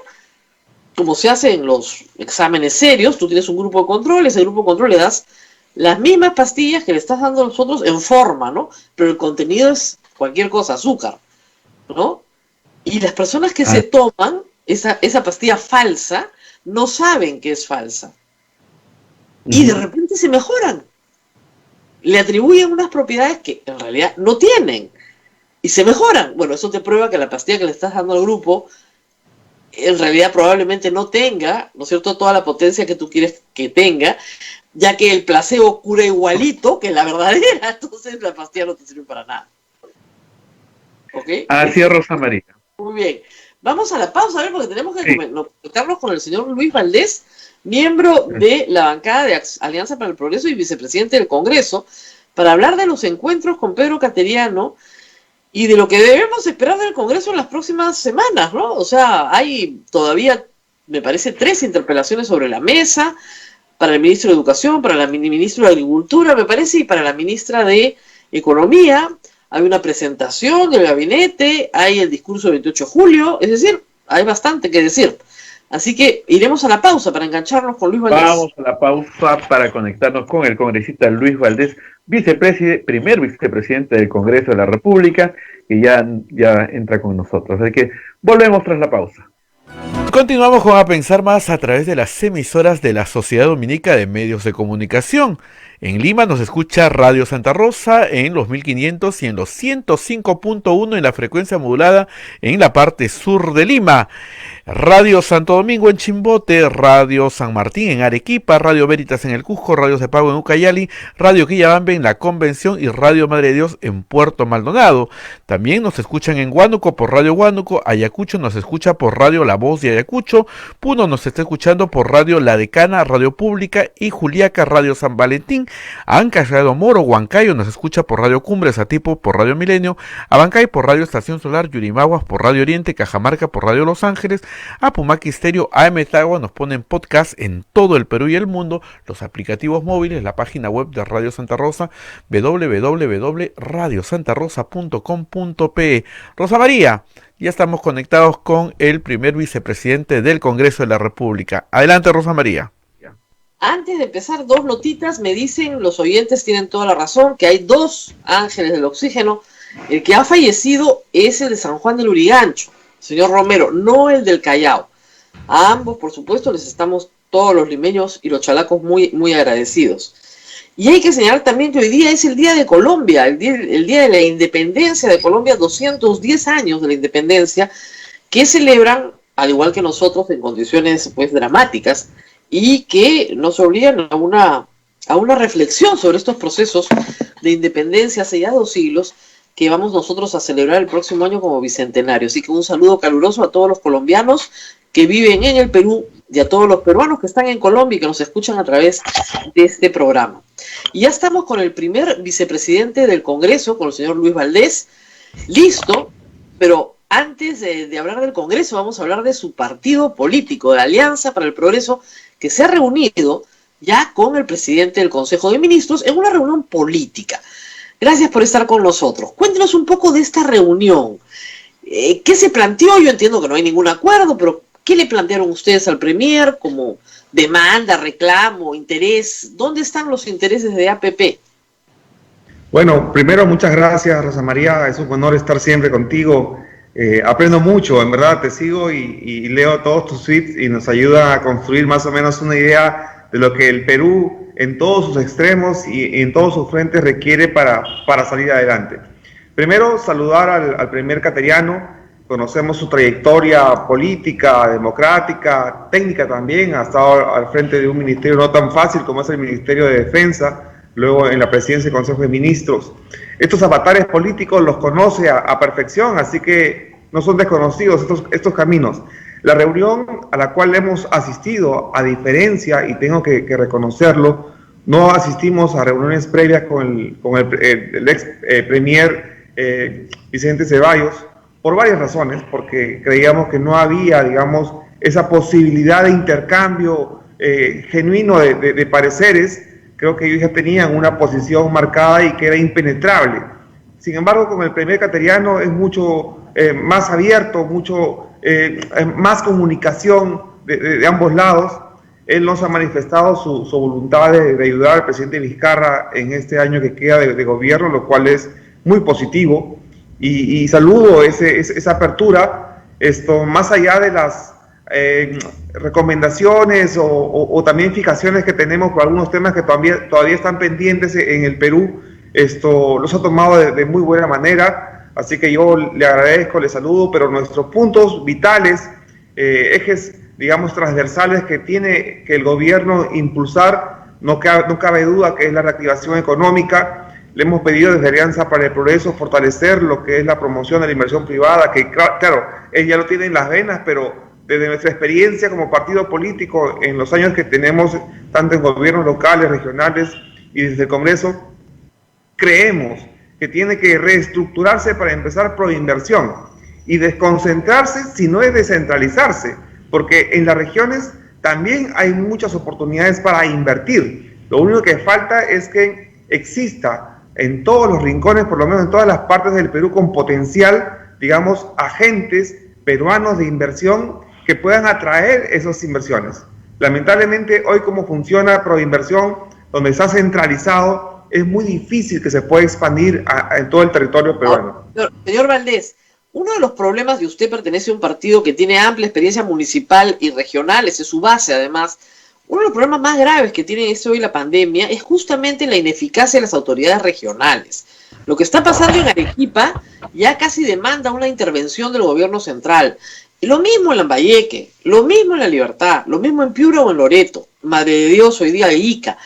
S3: como se hace en los exámenes serios. Tú tienes un grupo de control, ese grupo de control le das las mismas pastillas que le estás dando a nosotros en forma, ¿no? Pero el contenido es cualquier cosa, azúcar, ¿no? Y las personas que se toman esa pastilla falsa no saben que es falsa. Y de repente se mejoran. Le atribuyen unas propiedades que en realidad no tienen. Y se mejoran. Bueno, eso te prueba que la pastilla que le estás dando al grupo en realidad probablemente no tenga, ¿no es cierto?, toda la potencia que tú quieres que tenga, ya que el placebo cura igualito que la verdadera, entonces la pastilla no te sirve para nada. ¿Ok?
S2: Así es, Rosa María.
S3: Muy bien. Vamos a la pausa, a ver, porque tenemos que conectarnos con el señor Luis Valdés, miembro de la bancada de Alianza para el Progreso y vicepresidente del Congreso, para hablar de los encuentros con Pedro Cateriano y de lo que debemos esperar del Congreso en las próximas semanas, ¿no? O sea, hay todavía, me parece, 3 interpelaciones sobre la mesa para el ministro de Educación, para el ministro de Agricultura, me parece, y para la ministra de Economía. Hay una presentación del gabinete, hay el discurso del 28 de julio, es decir, hay bastante que decir. Así que iremos a la pausa para engancharnos con Luis Valdés.
S2: Vamos a la pausa para conectarnos con el congresista Luis Valdés, primer vicepresidente del Congreso de la República, que ya entra con nosotros. Así que volvemos tras la pausa. Continuamos con A Pensar Más a través de las emisoras de la Sociedad Dominica de Medios de Comunicación. En Lima nos escucha Radio Santa Rosa en los 1500 y en los 105.1 en la frecuencia modulada en la parte sur de Lima. Radio Santo Domingo en Chimbote, Radio San Martín en Arequipa, Radio Veritas en el Cusco, Radio Cepago en Ucayali, Radio Quillabambe en La Convención y Radio Madre de Dios en Puerto Maldonado. También nos escuchan en Huánuco por Radio Huánuco, Ayacucho nos escucha por Radio La Voz de Ayacucho, Puno nos está escuchando por Radio La Decana, Radio Pública y Juliaca, Radio San Valentín, Ancash, Radio Moro, Huancayo nos escucha por Radio Cumbres, Atipo por Radio Milenio, Abancay por Radio Estación Solar, Yurimaguas por Radio Oriente, Cajamarca por Radio Los Ángeles, Apumac Stereo, AM Tagua nos ponen podcast en todo el Perú y el mundo, los aplicativos móviles, la página web de Radio Santa Rosa, www.radiosantarosa.com.pe. Rosa María, ya estamos conectados con el primer vicepresidente del Congreso de la República. Adelante, Rosa María.
S3: Antes de empezar, 2 notitas. Me dicen, los oyentes tienen toda la razón, que hay 2 ángeles del oxígeno. El que ha fallecido es el de San Juan del Urigancho, señor Romero, no el del Callao. A ambos, por supuesto, les estamos todos los limeños y los chalacos muy, muy agradecidos. Y hay que señalar también que hoy día es el Día de Colombia, el día de la Independencia de Colombia, 210 años de la Independencia, que celebran, al igual que nosotros, en condiciones pues dramáticas, y que nos obligan a una reflexión sobre estos procesos de independencia hace ya 2 siglos, que vamos nosotros a celebrar el próximo año como bicentenario. Así que un saludo caluroso a todos los colombianos que viven en el Perú y a todos los peruanos que están en Colombia y que nos escuchan a través de este programa. Y ya estamos con el primer vicepresidente del Congreso, con el señor Luis Valdés, listo, pero antes de hablar del Congreso vamos a hablar de su partido político, de Alianza para el Progreso, que se ha reunido ya con el presidente del Consejo de Ministros en una reunión política. Gracias por estar con nosotros. Cuéntenos un poco de esta reunión. ¿Qué se planteó? Yo entiendo que no hay ningún acuerdo, pero ¿qué le plantearon ustedes al Premier como demanda, reclamo, interés? ¿Dónde están los intereses de APP?
S4: Bueno, primero muchas gracias, Rosa María. Es un honor estar siempre contigo. Aprendo mucho, en verdad, te sigo y leo todos tus tweets y nos ayuda a construir más o menos una idea de lo que el Perú en todos sus extremos y en todos sus frentes requiere para salir adelante. Primero, saludar al primer cateriano. Conocemos su trayectoria política, democrática, técnica también. Ha estado al frente de un ministerio no tan fácil como es el Ministerio de Defensa, luego en la presidencia del Consejo de Ministros. Estos avatares políticos los conoce a perfección, así que no son desconocidos estos caminos. La reunión a la cual hemos asistido, a diferencia, y tengo que reconocerlo, no asistimos a reuniones previas con el ex premier Vicente Ceballos, por varias razones, porque creíamos que no había, digamos, esa posibilidad de intercambio genuino de pareceres. Creo que ellos ya tenían una posición marcada y que era impenetrable. Sin embargo, con el primer cateriano es mucho más abierto, mucho más comunicación de ambos lados. Él nos ha manifestado su voluntad de ayudar al presidente Vizcarra en este año que queda de gobierno, lo cual es muy positivo. Y saludo esa apertura, más allá de las recomendaciones o también fijaciones que tenemos por algunos temas que todavía están pendientes en el Perú. Los ha tomado de muy buena manera, así que yo le agradezco, le saludo, pero nuestros puntos vitales, ejes, digamos, transversales que tiene que el gobierno impulsar, no cabe duda que es la reactivación económica, le hemos pedido desde Alianza para el Progreso fortalecer lo que es la promoción de la inversión privada, que claro, él ya lo tiene en las venas, pero desde nuestra experiencia como partido político en los años que tenemos, tanto en gobiernos locales, regionales y desde el Congreso, creemos que tiene que reestructurarse para empezar proinversión y desconcentrarse, si no es descentralizarse, porque en las regiones también hay muchas oportunidades para invertir. Lo único que falta es que exista en todos los rincones, por lo menos en todas las partes del Perú, con potencial, digamos, agentes peruanos de inversión que puedan atraer esas inversiones. Lamentablemente, hoy como funciona Proinversión, donde está centralizado, es muy difícil que se pueda expandir en todo el territorio peruano.
S3: Señor Valdés, uno de los problemas, y usted pertenece a un partido que tiene amplia experiencia municipal y regional, esa es su base además, uno de los problemas más graves que tiene hoy la pandemia es justamente la ineficacia de las autoridades regionales. Lo que está pasando en Arequipa ya casi demanda una intervención del gobierno central. Y lo mismo en Lambayeque, lo mismo en La Libertad, lo mismo en Piura o en Loreto, Madre de Dios, hoy día Ica.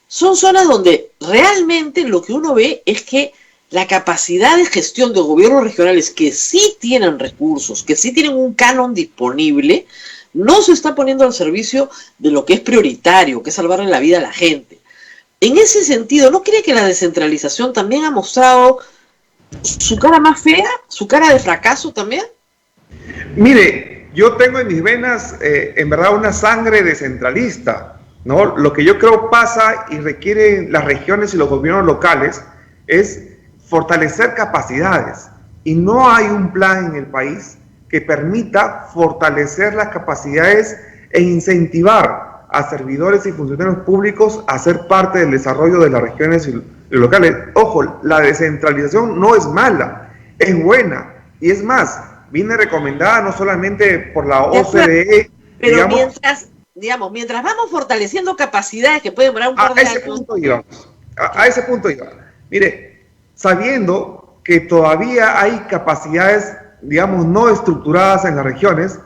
S3: Son zonas donde realmente lo que uno ve es que la capacidad de gestión de gobiernos regionales que sí tienen recursos, que sí tienen un canon disponible, no se está poniendo al servicio de lo que es prioritario, que es salvarle la vida a la gente. En ese sentido, ¿no cree que la descentralización también ha mostrado su cara más fea, su cara de fracaso también?
S4: Mire, yo tengo en mis venas, en verdad, una sangre descentralista, ¿no? Lo que yo creo pasa y requieren las regiones y los gobiernos locales es fortalecer capacidades. Y no hay un plan en el país que permita fortalecer las capacidades e incentivar a servidores y funcionarios públicos a ser parte del desarrollo de las regiones y locales. Ojo, la descentralización no es mala, es buena, y es más, viene recomendada no solamente por la OCDE,
S3: pero mientras vamos fortaleciendo capacidades que pueden durar un par de años.
S4: A ese punto íbamos. Mire, sabiendo que todavía hay capacidades, digamos, no estructuradas en las regiones,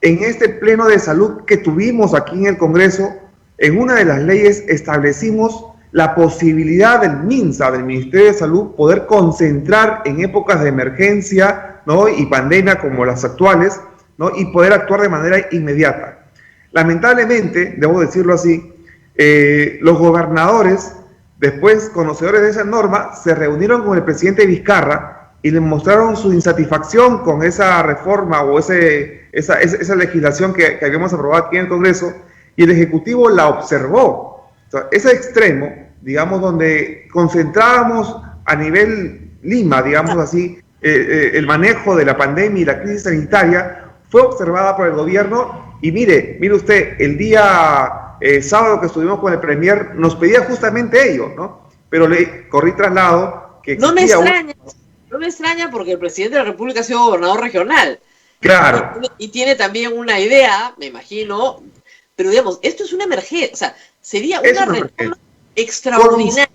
S4: en este pleno de salud que tuvimos aquí en el Congreso, en una de las leyes establecimos la posibilidad del MINSA, del Ministerio de Salud, poder concentrar en épocas de emergencia, ¿no?, y pandemia como las actuales, ¿no?, y poder actuar de manera inmediata. Lamentablemente, debo decirlo así, los gobernadores, después conocedores de esa norma, se reunieron con el presidente Vizcarra y le mostraron su insatisfacción con esa reforma o esa legislación que habíamos aprobado aquí en el Congreso, y el Ejecutivo la observó. O sea, ese extremo, digamos, donde concentrábamos a nivel Lima, digamos así, el manejo de la pandemia y la crisis sanitaria, fue observada por el gobierno. Y mire usted, el día sábado que estuvimos con el Premier, nos pedía justamente ello, ¿no? Pero le corrí traslado que
S3: no me extraña porque el presidente de la República ha sido gobernador regional.
S4: Claro.
S3: Y tiene también una idea, me imagino, pero digamos, esto es una emergencia, o sea, sería una reforma extraordinaria.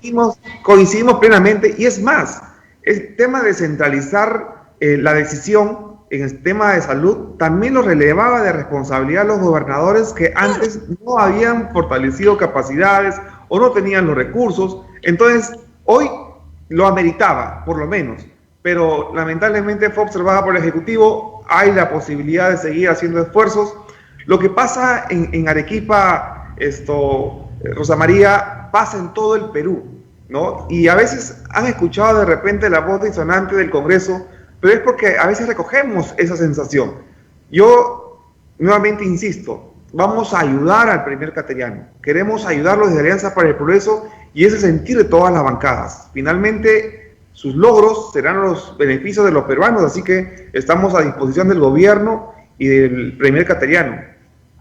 S4: Coincidimos plenamente, y es más, el tema de centralizar la decisión en el tema de salud también lo relevaba de responsabilidad a los gobernadores que antes no habían fortalecido capacidades o no tenían los recursos. Entonces, hoy lo ameritaba, por lo menos, pero lamentablemente fue observada por el Ejecutivo. Hay la posibilidad de seguir haciendo esfuerzos. Lo que pasa en Arequipa, Rosa María, pasa en todo el Perú, ¿no? Y a veces han escuchado de repente la voz disonante del Congreso, pero es porque a veces recogemos esa sensación. Yo nuevamente insisto, vamos a ayudar al Premier Cateriano, queremos ayudarlo desde Alianza para el Progreso, y ese sentir de todas las bancadas. Finalmente, sus logros serán los beneficios de los peruanos, así que estamos a disposición del gobierno y del Premier Cateriano.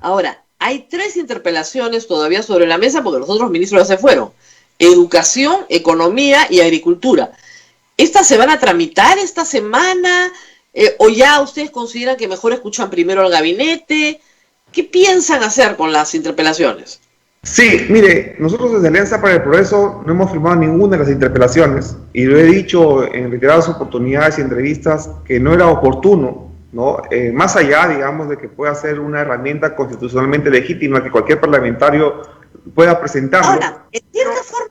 S3: Ahora, hay 3 interpelaciones todavía sobre la mesa porque los otros ministros ya se fueron: Educación, Economía y Agricultura. ¿Estas se van a tramitar esta semana? ¿O ya ustedes consideran que mejor escuchan primero al gabinete? ¿Qué piensan hacer con las interpelaciones?
S4: Sí, mire, nosotros desde Alianza para el Progreso no hemos firmado ninguna de las interpelaciones, y lo he dicho en reiteradas oportunidades y entrevistas que no era oportuno, ¿no? Más allá, digamos, de que pueda ser una herramienta constitucionalmente legítima que cualquier parlamentario pueda presentarlo.
S3: Ahora, en cierta forma,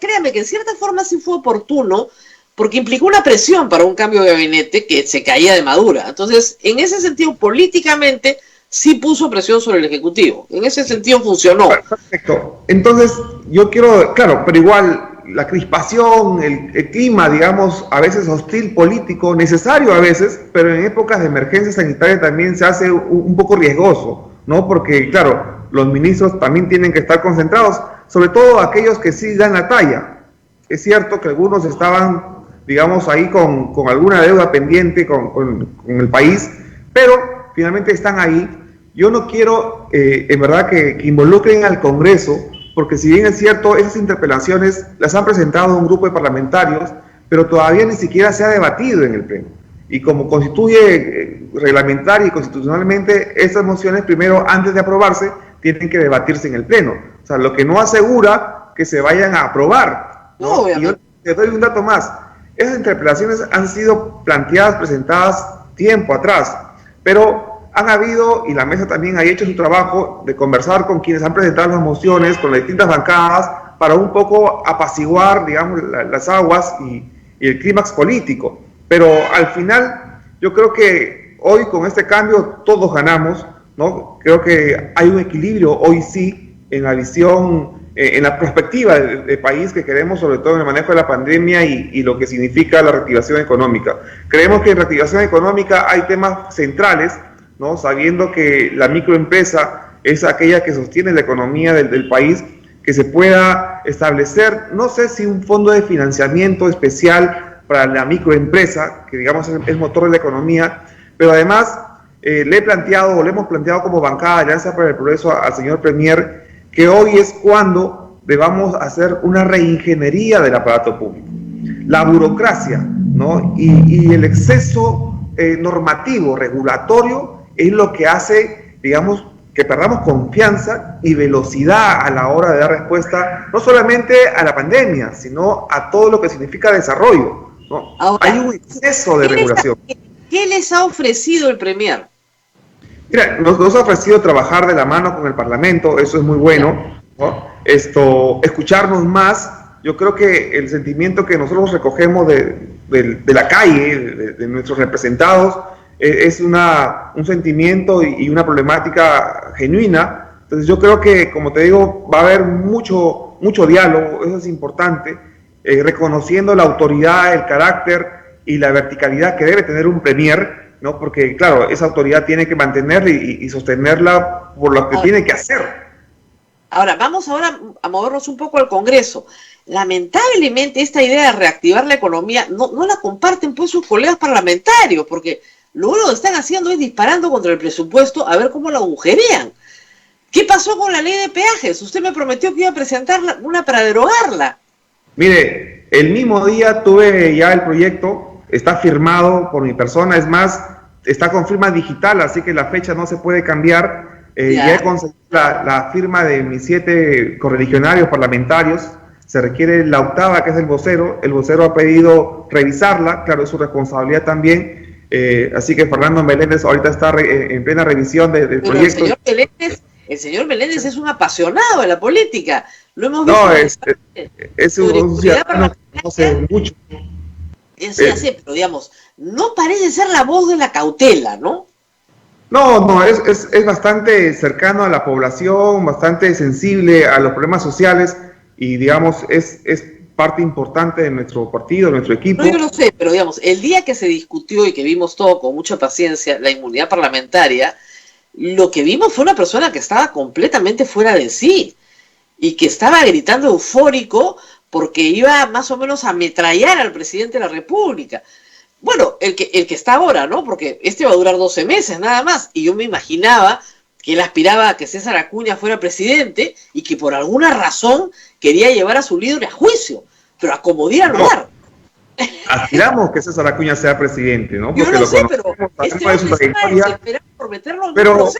S3: créame que en cierta forma sí fue oportuno, porque implicó una presión para un cambio de gabinete que se caía de madura. Entonces, en ese sentido, políticamente, sí puso presión sobre el Ejecutivo. En ese sentido funcionó.
S4: Perfecto. Entonces, yo quiero, claro, pero igual la crispación, el clima, digamos, a veces hostil político, necesario a veces, pero en épocas de emergencia sanitaria también se hace un poco riesgoso, ¿no? Porque, claro, los ministros también tienen que estar concentrados, sobre todo aquellos que sí dan la talla. Es cierto que algunos estaban, digamos, ahí con alguna deuda pendiente con el país, pero finalmente están ahí. Yo no quiero, en verdad, que involucren al Congreso, porque si bien es cierto, esas interpelaciones las han presentado un grupo de parlamentarios, pero todavía ni siquiera se ha debatido en el Pleno. Y como constituye reglamentaria y constitucionalmente, esas mociones primero, antes de aprobarse, tienen que debatirse en el Pleno. O sea, lo que no asegura que se vayan a aprobar, ¿no? Y yo te doy un dato más. Esas interpelaciones han sido planteadas, presentadas tiempo atrás, pero han habido, y la mesa también ha hecho su trabajo de conversar con quienes han presentado las mociones, con las distintas bancadas, para un poco apaciguar, digamos, las aguas y el clímax político. Pero al final, yo creo que hoy con este cambio todos ganamos, ¿no? Creo que hay un equilibrio hoy sí en la visión, en la perspectiva del país que queremos, sobre todo en el manejo de la pandemia y lo que significa la reactivación económica. Creemos que en reactivación económica hay temas centrales, ¿no? Sabiendo que la microempresa es aquella que sostiene la economía del país, que se pueda establecer, no sé si un fondo de financiamiento especial para la microempresa, que digamos es motor de la economía, pero además le hemos planteado como bancada de Alianza para el Progreso al señor Premier, que hoy es cuando debamos hacer una reingeniería del aparato público. La burocracia, ¿no? y el exceso normativo, regulatorio, es lo que hace, digamos, que perdamos confianza y velocidad a la hora de dar respuesta, no solamente a la pandemia, sino a todo lo que significa desarrollo, ¿no? Ahora, hay un exceso de regulación.
S3: ¿Qué les ha ofrecido el Premier?
S4: Mira, nos ha ofrecido trabajar de la mano con el Parlamento, eso es muy bueno, ¿no? Escucharnos más. Yo creo que el sentimiento que nosotros recogemos de la calle, de nuestros representados, es un sentimiento y una problemática genuina. Entonces yo creo que, como te digo, va a haber mucho diálogo, eso es importante, reconociendo la autoridad, el carácter y la verticalidad que debe tener un premier, ¿no? Porque, claro, esa autoridad tiene que mantenerla y sostenerla por lo que tiene que hacer.
S3: Ahora, vamos a movernos un poco al Congreso. Lamentablemente, esta idea de reactivar la economía no la comparten pues sus colegas parlamentarios, porque lo único que están haciendo es disparando contra el presupuesto a ver cómo lo agujerean. ¿Qué pasó con la ley de peajes? Usted me prometió que iba a presentar una para derogarla.
S4: Mire, el mismo día tuve ya el proyecto, está firmado por mi persona, es más, está con firma digital, así que la fecha no se puede cambiar. Ya he conseguido la firma de mis 7 correligionarios parlamentarios. Se requiere la octava, que es el vocero ha pedido revisarla, claro, es su responsabilidad también. Así que Fernando Meléndez ahorita está en plena revisión del proyecto.
S3: El señor Meléndez es un apasionado de la política. Lo hemos visto.
S4: No, es un ciudadano que conoce mucho.
S3: Sí, pero digamos, no parece ser la voz de la cautela, ¿no?
S4: No, es bastante cercano a la población, bastante sensible a los problemas sociales y, digamos, es parte importante de nuestro partido, de nuestro equipo.
S3: No, yo lo sé, pero digamos, el día que se discutió y que vimos todo con mucha paciencia, la inmunidad parlamentaria, lo que vimos fue una persona que estaba completamente fuera de sí y que estaba gritando eufórico porque iba más o menos a ametrallar al presidente de la República. Bueno, el que está ahora, ¿no? Porque este va a durar 12 meses nada más, y yo me imaginaba que él aspiraba a que César Acuña fuera presidente y que por alguna razón quería llevar a su líder a juicio, pero a como diera lugar.
S4: Aspiramos que César Acuña sea presidente, ¿no?
S3: Yo
S4: porque
S3: lo sé, pero este hombre está desesperado por meterlo en un proceso.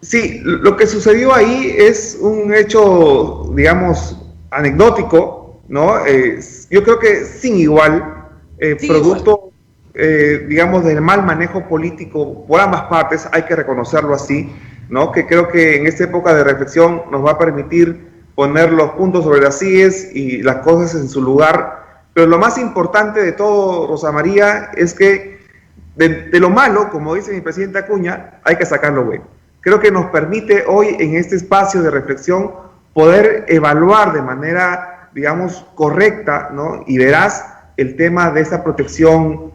S4: Sí, lo que sucedió ahí es un hecho, digamos, anecdótico, ¿no? Yo creo que sin igual, producto, digamos, del mal manejo político por ambas partes, hay que reconocerlo así, ¿no? Que creo que en esta época de reflexión nos va a permitir poner los puntos sobre las IES y las cosas en su lugar. Pero lo más importante de todo, Rosa María, es que de lo malo, como dice mi presidente Acuña, hay que sacar lo bueno. Creo que nos permite hoy en este espacio de reflexión poder evaluar de manera, digamos, correcta, ¿no?, y veraz el tema de esta protección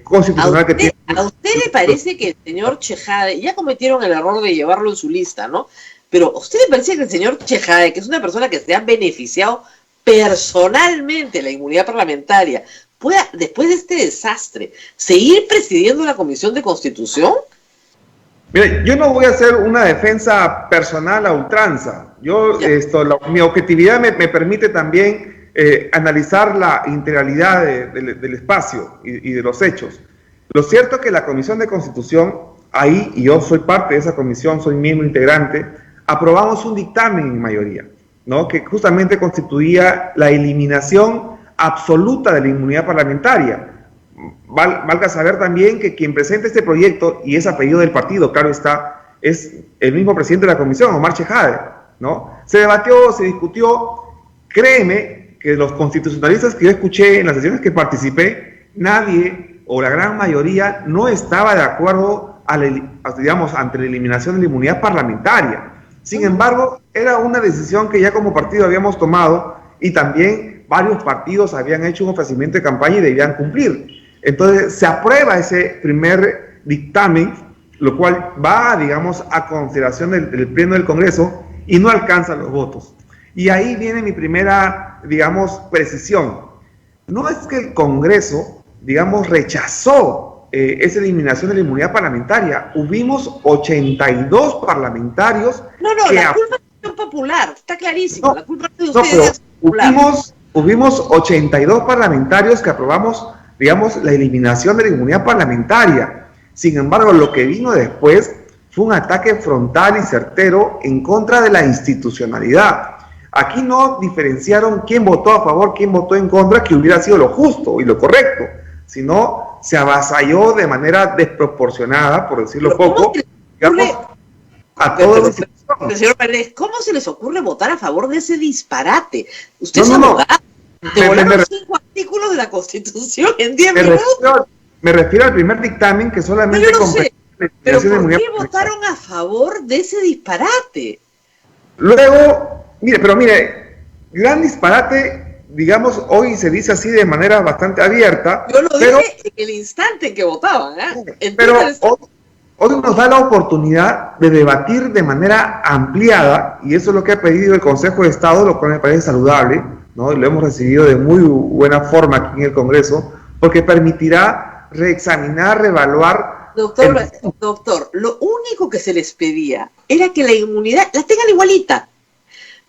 S4: constitucional que tiene.
S3: ¿A usted le parece que el señor Chejade, ya cometieron el error de llevarlo en su lista, ¿no? Pero ¿a usted le parece que el señor Chejade, que es una persona que se ha beneficiado personalmente de la inmunidad parlamentaria, pueda, después de este desastre, seguir presidiendo la Comisión de Constitución?
S4: Mire, yo no voy a hacer una defensa personal a ultranza. Mi objetividad me permite también analizar la integralidad del espacio y de los hechos. Lo cierto es que la Comisión de Constitución, ahí, y yo soy parte de esa comisión, soy miembro integrante, aprobamos un dictamen en mayoría, ¿no?, que justamente constituía la eliminación absoluta de la inmunidad parlamentaria. Valga saber también que quien presenta este proyecto, y es apellido del partido, claro está, es el mismo presidente de la comisión, Omar Chejade, ¿no? Se debatió, se discutió. Créeme que los constitucionalistas que yo escuché en las sesiones que participé, nadie o la gran mayoría no estaba de acuerdo digamos, ante la eliminación de la inmunidad parlamentaria. Sin embargo, era una decisión que ya como partido habíamos tomado y también varios partidos habían hecho un ofrecimiento de campaña y debían cumplir. Entonces se aprueba ese primer dictamen, lo cual va, digamos, a consideración del Pleno del Congreso y no alcanza los votos. Y ahí viene mi primera, digamos, precisión. No es que el Congreso, digamos, rechazó esa eliminación de la inmunidad parlamentaria. Hubimos 82 parlamentarios.
S3: No, la culpa es popular, está clarísimo.
S4: No,
S3: la culpa es de ustedes.
S4: Hubimos 82 parlamentarios que aprobamos, digamos, la eliminación de la inmunidad parlamentaria. Sin embargo, lo que vino después fue un ataque frontal y certero en contra de la institucionalidad. Aquí no diferenciaron quién votó a favor, quién votó en contra, que hubiera sido lo justo y lo correcto, sino se avasalló de manera desproporcionada, por decirlo poco, digamos, a todos los...
S3: Pero, señor Pérez, ¿cómo se les ocurre votar a favor de ese disparate? Usted es abogado. Te volaron 5 artículos de la Constitución en 10 minutos.
S4: Me refiero al primer dictamen que solamente...
S3: No, yo no sé, pero ¿por qué votaron a favor de ese disparate?
S4: Luego, mire, gran disparate, digamos, hoy se dice así de manera bastante abierta.
S3: Yo lo dije en el instante en que votaban, ¿eh?
S4: Pero hoy nos da la oportunidad de debatir de manera ampliada, y eso es lo que ha pedido el Consejo de Estado, lo cual me parece saludable, ¿no? Y lo hemos recibido de muy buena forma aquí en el Congreso, porque permitirá reexaminar, reevaluar.
S3: Doctor, lo único que se les pedía era que la inmunidad la tengan igualita,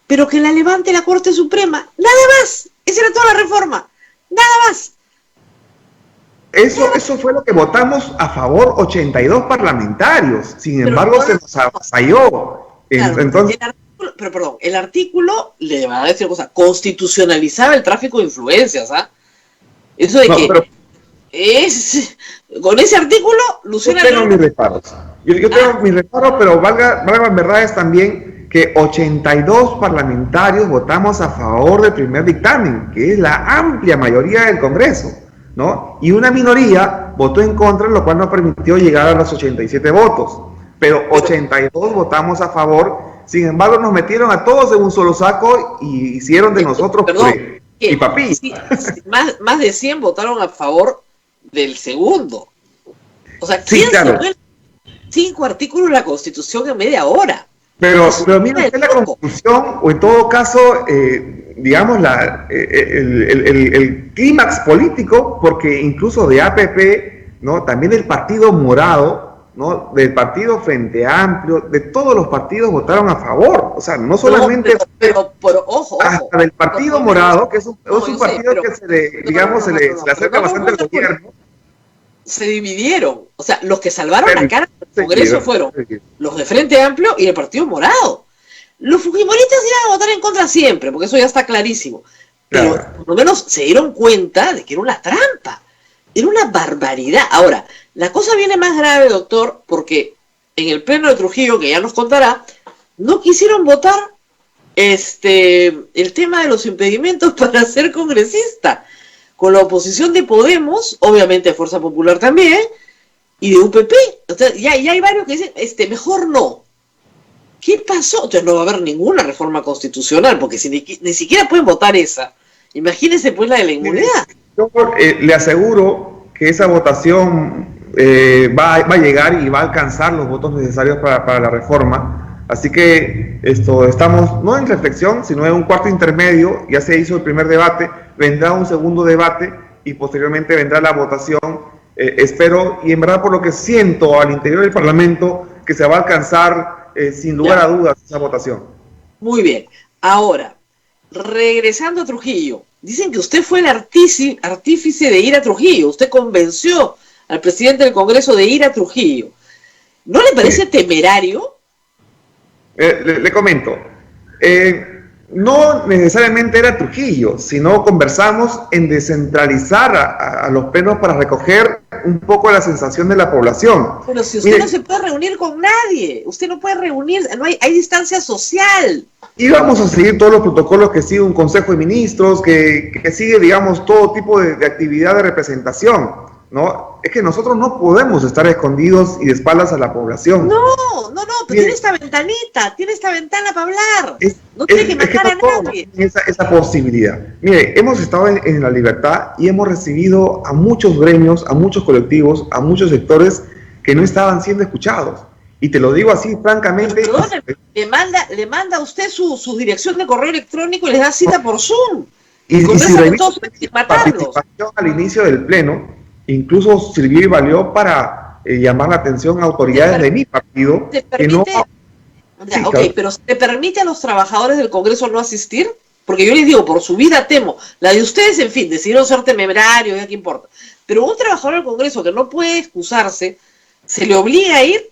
S3: pero que la levante la Corte Suprema, nada más. Esa era toda la reforma, nada más.
S4: Eso fue lo que votamos a favor 82 parlamentarios. Sin embargo, se nos avasalló.
S3: Claro,
S4: entonces,
S3: el artículo, le va a decir una cosa, constitucionalizaba el tráfico de influencias, ¿ah? Eso de con ese artículo, Luciana...
S4: Yo tengo mis reparos. Yo tengo mis reparos, pero valga en verdad es también que 82 parlamentarios votamos a favor del primer dictamen, que es la amplia mayoría del Congreso, ¿no? Y una minoría votó en contra, lo cual no permitió llegar a los 87 votos. Pero 82 votamos a favor. Sin embargo, nos metieron a todos en un solo saco y hicieron de nosotros y papi.
S3: Sí, más de 100 votaron a favor del segundo. O sea, ¿quién se vuelve 5 artículos de la Constitución en media hora?
S4: Pero mira, es la Constitución, o en todo caso, digamos, el clímax político, porque incluso de APP, ¿no? También del Partido Morado, ¿no? Del Partido Frente Amplio, de todos los partidos votaron a favor. O sea, no solamente...
S3: Pero ojo.
S4: Hasta del Partido Morado, que es un partido que se le acerca bastante al gobierno.
S3: Se dividieron. O sea, los que salvaron la cara del Congreso fueron los de Frente Amplio y el Partido Morado. Los fujimoristas iban a votar en contra siempre, porque eso ya está clarísimo. Pero por lo menos se dieron cuenta de que era una trampa. Era una barbaridad. Ahora, la cosa viene más grave, doctor, porque en el pleno de Trujillo, que ya nos contará, no quisieron votar el tema de los impedimentos para ser congresista, con la oposición de Podemos, obviamente de Fuerza Popular también, y de UPP. O sea, ya hay varios que dicen, mejor no. ¿Qué pasó? Entonces no va a haber ninguna reforma constitucional, porque si ni siquiera pueden votar esa. Imagínense pues la de la inmunidad.
S4: Yo le aseguro que esa votación va a llegar y va a alcanzar los votos necesarios para la reforma. Así que estamos no en reflexión, sino en un cuarto intermedio. Ya se hizo el primer debate, vendrá un segundo debate y posteriormente vendrá la votación. Espero, y en verdad por lo que siento al interior del Parlamento, que se va a alcanzar sin lugar a dudas esa votación.
S3: Muy bien. Ahora, regresando a Trujillo, dicen que usted fue el artífice de ir a Trujillo. Usted convenció al presidente del Congreso de ir a Trujillo. ¿No le parece temerario?
S4: Le comento. No necesariamente era Trujillo, sino conversamos en descentralizar a los plenos para recoger un poco la sensación de la población.
S3: Pero si usted no se puede reunir con nadie, usted no puede reunir, hay distancia social.
S4: Íbamos a seguir todos los protocolos que sigue un Consejo de Ministros, que sigue, digamos, todo tipo de actividad de representación, ¿no? Es que nosotros no podemos estar escondidos y de espaldas a la población.
S3: No, pero tiene esta ventana para hablar. No tiene que matar a nadie.
S4: Esa posibilidad. Mire, hemos estado en la libertad y hemos recibido a muchos gremios, a muchos colectivos, a muchos sectores que no estaban siendo escuchados. Y te lo digo así, francamente.
S3: Le manda a usted su dirección de correo electrónico y les da cita por Zoom.
S4: Y si revisa la participación al inicio del pleno, incluso sirvió y valió para llamar la atención a autoridades de mi partido que no...
S3: Pero ¿se permite a los trabajadores del Congreso no asistir? Porque yo les digo, por su vida temo. La de ustedes, en fin, decidieron ser temerarios, ya qué importa. Pero un trabajador del Congreso que no puede excusarse, ¿se le obliga a ir?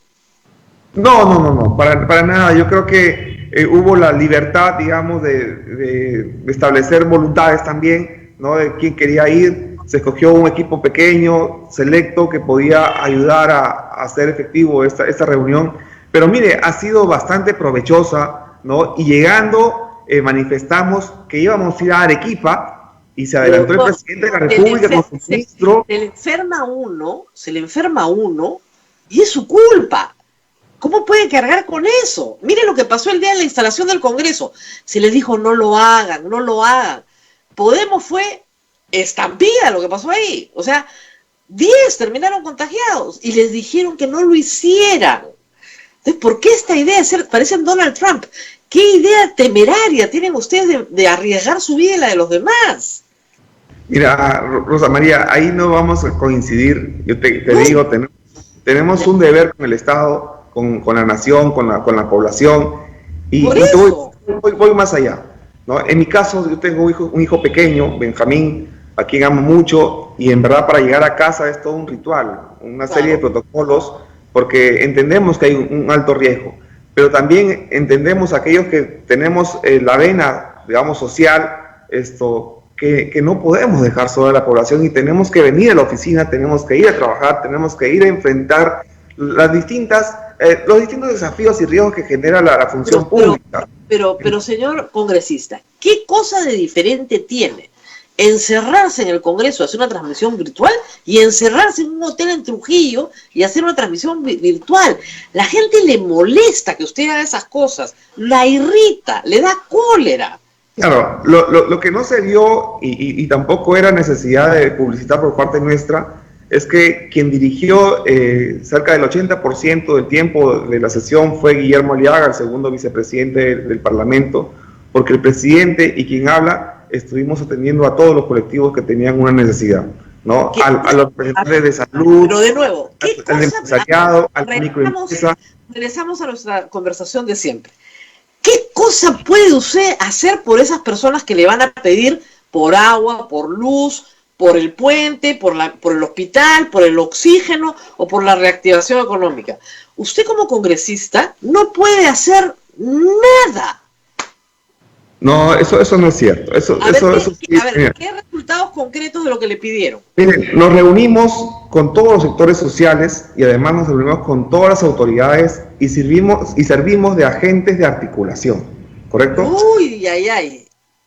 S4: No, para nada. Yo creo que hubo la libertad, digamos, de establecer voluntades también, ¿no? De quién quería ir. Se escogió un equipo pequeño, selecto, que podía ayudar a hacer efectivo esta reunión. Pero mire, ha sido bastante provechosa, ¿no? Y llegando, manifestamos que íbamos a ir a Arequipa y se adelantó el presidente de la República con su ministro.
S3: Se le enferma a uno y es su culpa. ¿Cómo puede cargar con eso? Mire lo que pasó el día de la instalación del Congreso. Se les dijo no lo hagan. Podemos fue estampida lo que pasó ahí. O sea, 10 terminaron contagiados y les dijeron que no lo hicieran. Entonces, ¿por qué esta idea de ser, parecen Donald Trump? ¿Qué idea temeraria tienen ustedes de arriesgar su vida y la de los demás?
S4: Mira, Rosa María, ahí no vamos a coincidir. Yo te digo, tenemos un deber con el Estado, con la nación, con la población. Y voy más allá, ¿no? En mi caso, yo tengo un hijo pequeño, Benjamín, a quien amo mucho, y en verdad para llegar a casa es todo un ritual, una serie de protocolos, porque entendemos que hay un alto riesgo, pero también entendemos aquellos que tenemos la vena, digamos, social, que no podemos dejar sola a la población y tenemos que venir a la oficina, tenemos que ir a trabajar, tenemos que ir a enfrentar los distintos desafíos y riesgos que genera la función pública.
S3: Pero señor congresista, ¿qué cosa de diferente tiene encerrarse en el Congreso, hacer una transmisión virtual, y encerrarse en un hotel en Trujillo y hacer una transmisión virtual? La gente le molesta que usted haga esas cosas, la irrita, le da cólera.
S4: Claro, lo que no se vio y tampoco era necesidad de publicitar por parte nuestra es que quien dirigió cerca del 80% del tiempo de la sesión fue Guillermo Aliaga, el segundo vicepresidente del Parlamento, porque el presidente y quien habla estuvimos atendiendo a todos los colectivos que tenían una necesidad, ¿no? A los representantes de salud,
S3: pero de nuevo,
S4: al empresariado, al microempresa.
S3: Regresamos a nuestra conversación de siempre. ¿Qué cosa puede usted hacer por esas personas que le van a pedir por agua, por luz, por el puente, por el hospital, por el oxígeno o por la reactivación económica? Usted como congresista no puede hacer nada.
S4: No, eso no es cierto.
S3: ¿Qué resultados concretos de lo que le pidieron?
S4: Miren, nos reunimos con todos los sectores sociales y además nos reunimos con todas las autoridades y servimos de agentes de articulación. ¿correcto?
S3: Uy,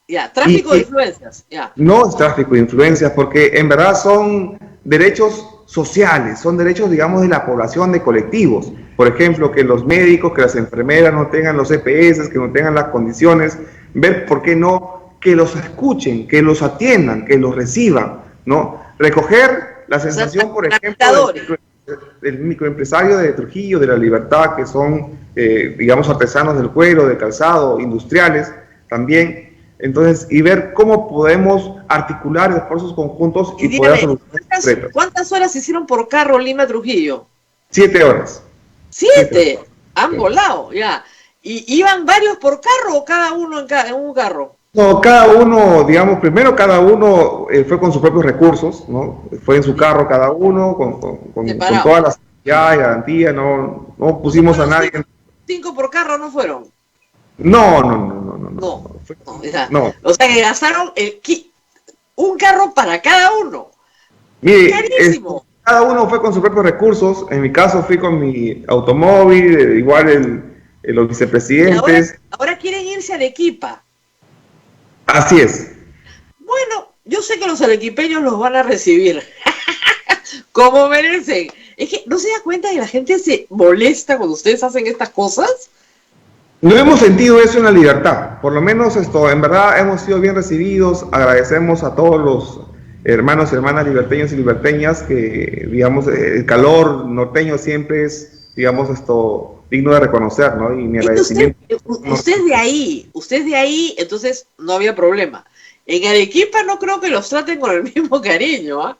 S3: ya, tráfico de influencias, ya.
S4: No es tráfico de influencias, porque en verdad son derechos sociales, son derechos, digamos, de la población, de colectivos. Por ejemplo, que los médicos, que las enfermeras no tengan los EPS, que no tengan las condiciones, ver por qué no, que los escuchen, que los atiendan, que los reciban, ¿no? Recoger la sensación, por ejemplo, del microempresario de Trujillo, de La Libertad, que son, digamos, artesanos del cuero, del calzado, industriales también. Entonces, y ver cómo podemos articular esfuerzos conjuntos y poder solucionar.
S3: ¿Cuántas horas hicieron por carro Lima-Trujillo?
S4: 7 horas.
S3: 7. Han volado, ya. ¿Y iban varios por carro o cada uno en un carro?
S4: No, cada uno, digamos, primero cada uno fue con sus propios recursos, ¿no? Fue en su carro cada uno, con todas las seguridad y garantía, no pusimos a nadie.
S3: 5 por carro no fueron.
S4: No.
S3: O sea que gastaron un carro para cada uno.
S4: Mire, cada uno fue con sus propios recursos. En mi caso fui con mi automóvil, igual los vicepresidentes.
S3: Ahora quieren irse a Arequipa.
S4: Así es.
S3: Bueno, yo sé que los arequipeños los van a recibir como merecen. Es que no se da cuenta que la gente se molesta cuando ustedes hacen estas cosas.
S4: No hemos sentido eso en La Libertad, por lo menos en verdad hemos sido bien recibidos, agradecemos a todos los hermanos y hermanas liberteños y liberteñas que, digamos, el calor norteño siempre es, digamos, digno de reconocer, ¿no? Y mi agradecimiento.
S3: Usted de ahí, entonces no había problema. En Arequipa no creo que los traten con el mismo cariño, ¿ah?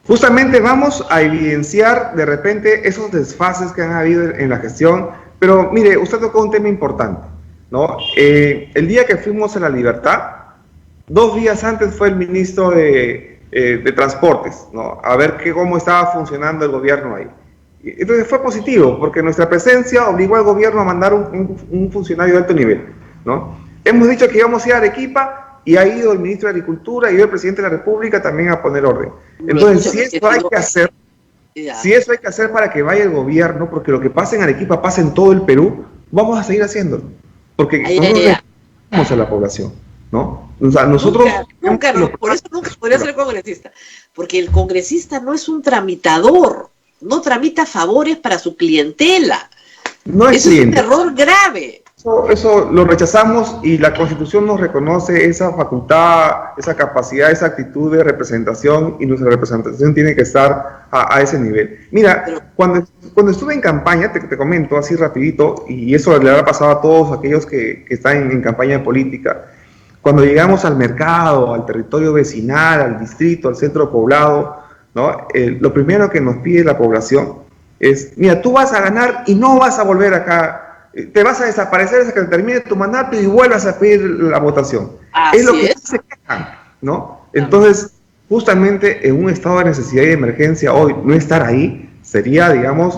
S4: Justamente vamos a evidenciar de repente esos desfases que han habido en la gestión. Pero mire, usted tocó un tema importante, ¿no? El día que fuimos a La Libertad, 2 días antes fue el ministro de Transportes, ¿no? A ver cómo estaba funcionando el gobierno ahí. Entonces fue positivo, porque nuestra presencia obligó al gobierno a mandar un funcionario de alto nivel, ¿no? Hemos dicho que íbamos a ir a Arequipa y ha ido el ministro de Agricultura y el presidente de la República también a poner orden. Entonces, si esto hay que hacer... Si eso hay que hacer para que vaya el gobierno, porque lo que pasa en Arequipa pasa en todo el Perú, vamos a seguir haciéndolo. Porque nosotros vamos a la población, ¿no? O sea, nosotros...
S3: Por eso nunca podría ser congresista. Porque el congresista no es un tramitador, no tramita favores para su clientela.
S4: No es
S3: cliente. Es un error grave.
S4: Eso lo rechazamos y la Constitución nos reconoce esa facultad, esa capacidad, esa actitud de representación y nuestra representación tiene que estar a ese nivel. Mira, cuando estuve en campaña, te comento así rapidito, y eso le habrá pasado a todos aquellos que están en campaña política, cuando llegamos al mercado, al territorio vecinal, al distrito, al centro poblado, ¿no? Lo primero que nos pide la población es, mira, tú vas a ganar y no vas a volver acá. Te vas a desaparecer hasta que termine tu mandato y vuelvas a pedir la votación.
S3: Así
S4: es lo que se quejan, ¿no? Entonces, justamente en un estado de necesidad y de emergencia hoy, no estar ahí sería, digamos...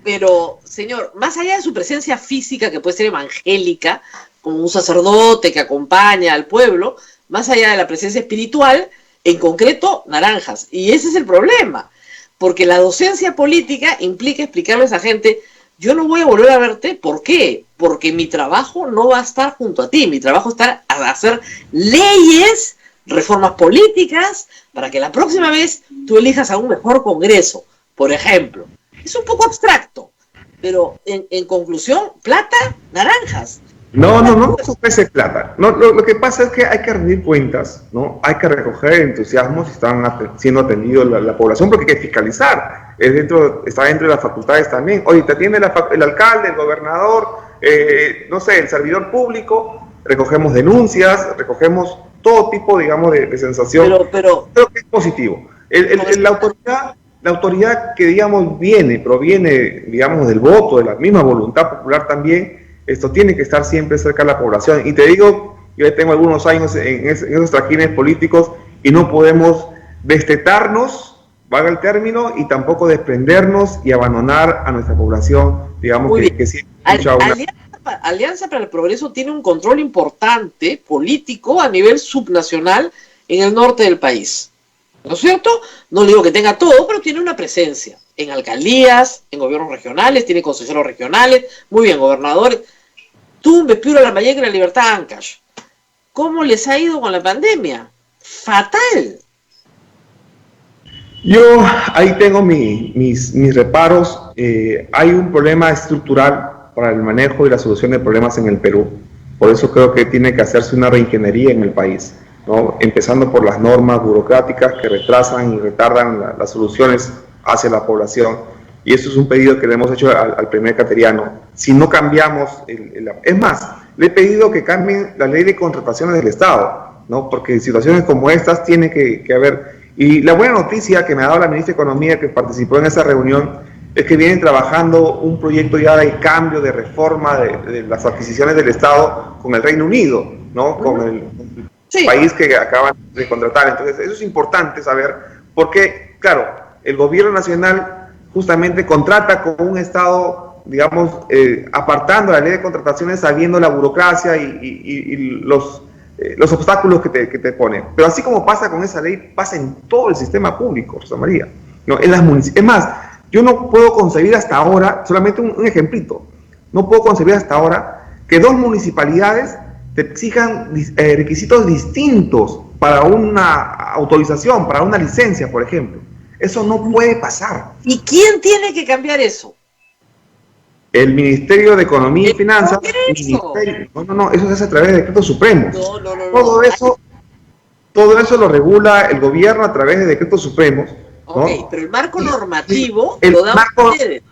S3: Pero, señor, más allá de su presencia física, que puede ser evangélica, como un sacerdote que acompaña al pueblo, más allá de la presencia espiritual, en concreto, naranjas. Y ese es el problema, porque la docencia política implica explicarle a esa gente... Yo no voy a volver a verte, ¿por qué? Porque mi trabajo no va a estar junto a ti, mi trabajo está a hacer leyes, reformas políticas, para que la próxima vez tú elijas a un mejor Congreso, por ejemplo. Es un poco abstracto, pero en conclusión, plata, naranjas.
S4: No se ofrece plata. No, lo que pasa es que hay que rendir cuentas, ¿no? Hay que recoger entusiasmos si están siendo atendidos la población, porque hay que fiscalizar. Está dentro de las facultades también. Oye, te atiende el alcalde, el gobernador, no sé, el servidor público, recogemos denuncias, recogemos todo tipo, digamos, de sensación.
S3: Pero
S4: creo que es positivo. La autoridad que, digamos, proviene, digamos, del voto, de la misma voluntad popular también. Esto tiene que estar siempre cerca de la población. Y te digo, yo ya tengo algunos años en esos trajines políticos y no podemos destetarnos, valga el término, y tampoco desprendernos y abandonar a nuestra población, digamos, que siempre escucha una...
S3: Alianza para el Progreso tiene un control importante político a nivel subnacional en el norte del país. ¿No es cierto? No digo que tenga todo, pero tiene una presencia en alcaldías, en gobiernos regionales, tiene consejeros regionales, muy bien, gobernadores. Tumbes, Piura, Lambayeque y La Libertad, Ancash. ¿Cómo les ha ido con la pandemia? Fatal.
S4: Yo ahí tengo mis reparos. Hay un problema estructural para el manejo y la solución de problemas en el Perú. Por eso creo que tiene que hacerse una reingeniería en el país, ¿no? Empezando por las normas burocráticas que retrasan y retardan las soluciones hacia la población. Y eso es un pedido que le hemos hecho al primer cateriano. Si no cambiamos, es más, le he pedido que cambien la ley de contrataciones del Estado, ¿no? Porque situaciones como estas tiene que haber. Y la buena noticia que me ha dado la ministra de Economía, que participó en esa reunión, es que vienen trabajando un proyecto ya de cambio, de reforma de las adquisiciones del Estado con el Reino Unido, ¿no? Con el país que acaban de contratar. Entonces, eso es importante saber, porque, claro, el gobierno nacional justamente contrata con un Estado, digamos, apartando la ley de contrataciones, sabiendo la burocracia y los obstáculos que te pone. Pero así como pasa con esa ley, pasa en todo el sistema público, Rosa María, ¿no? Es más, yo no puedo concebir hasta ahora, solamente un ejemplito, no puedo concebir hasta ahora que dos municipalidades te exijan requisitos distintos para una autorización, para una licencia, por ejemplo. Eso no puede pasar.
S3: ¿Y quién tiene que cambiar eso?
S4: El Ministerio de Economía y Finanzas. No, eso se hace a través de decretos supremos. No. Todo eso lo regula el gobierno a través de decretos supremos.
S3: Ok, ¿no? Pero el marco normativo
S4: lo dan ustedes.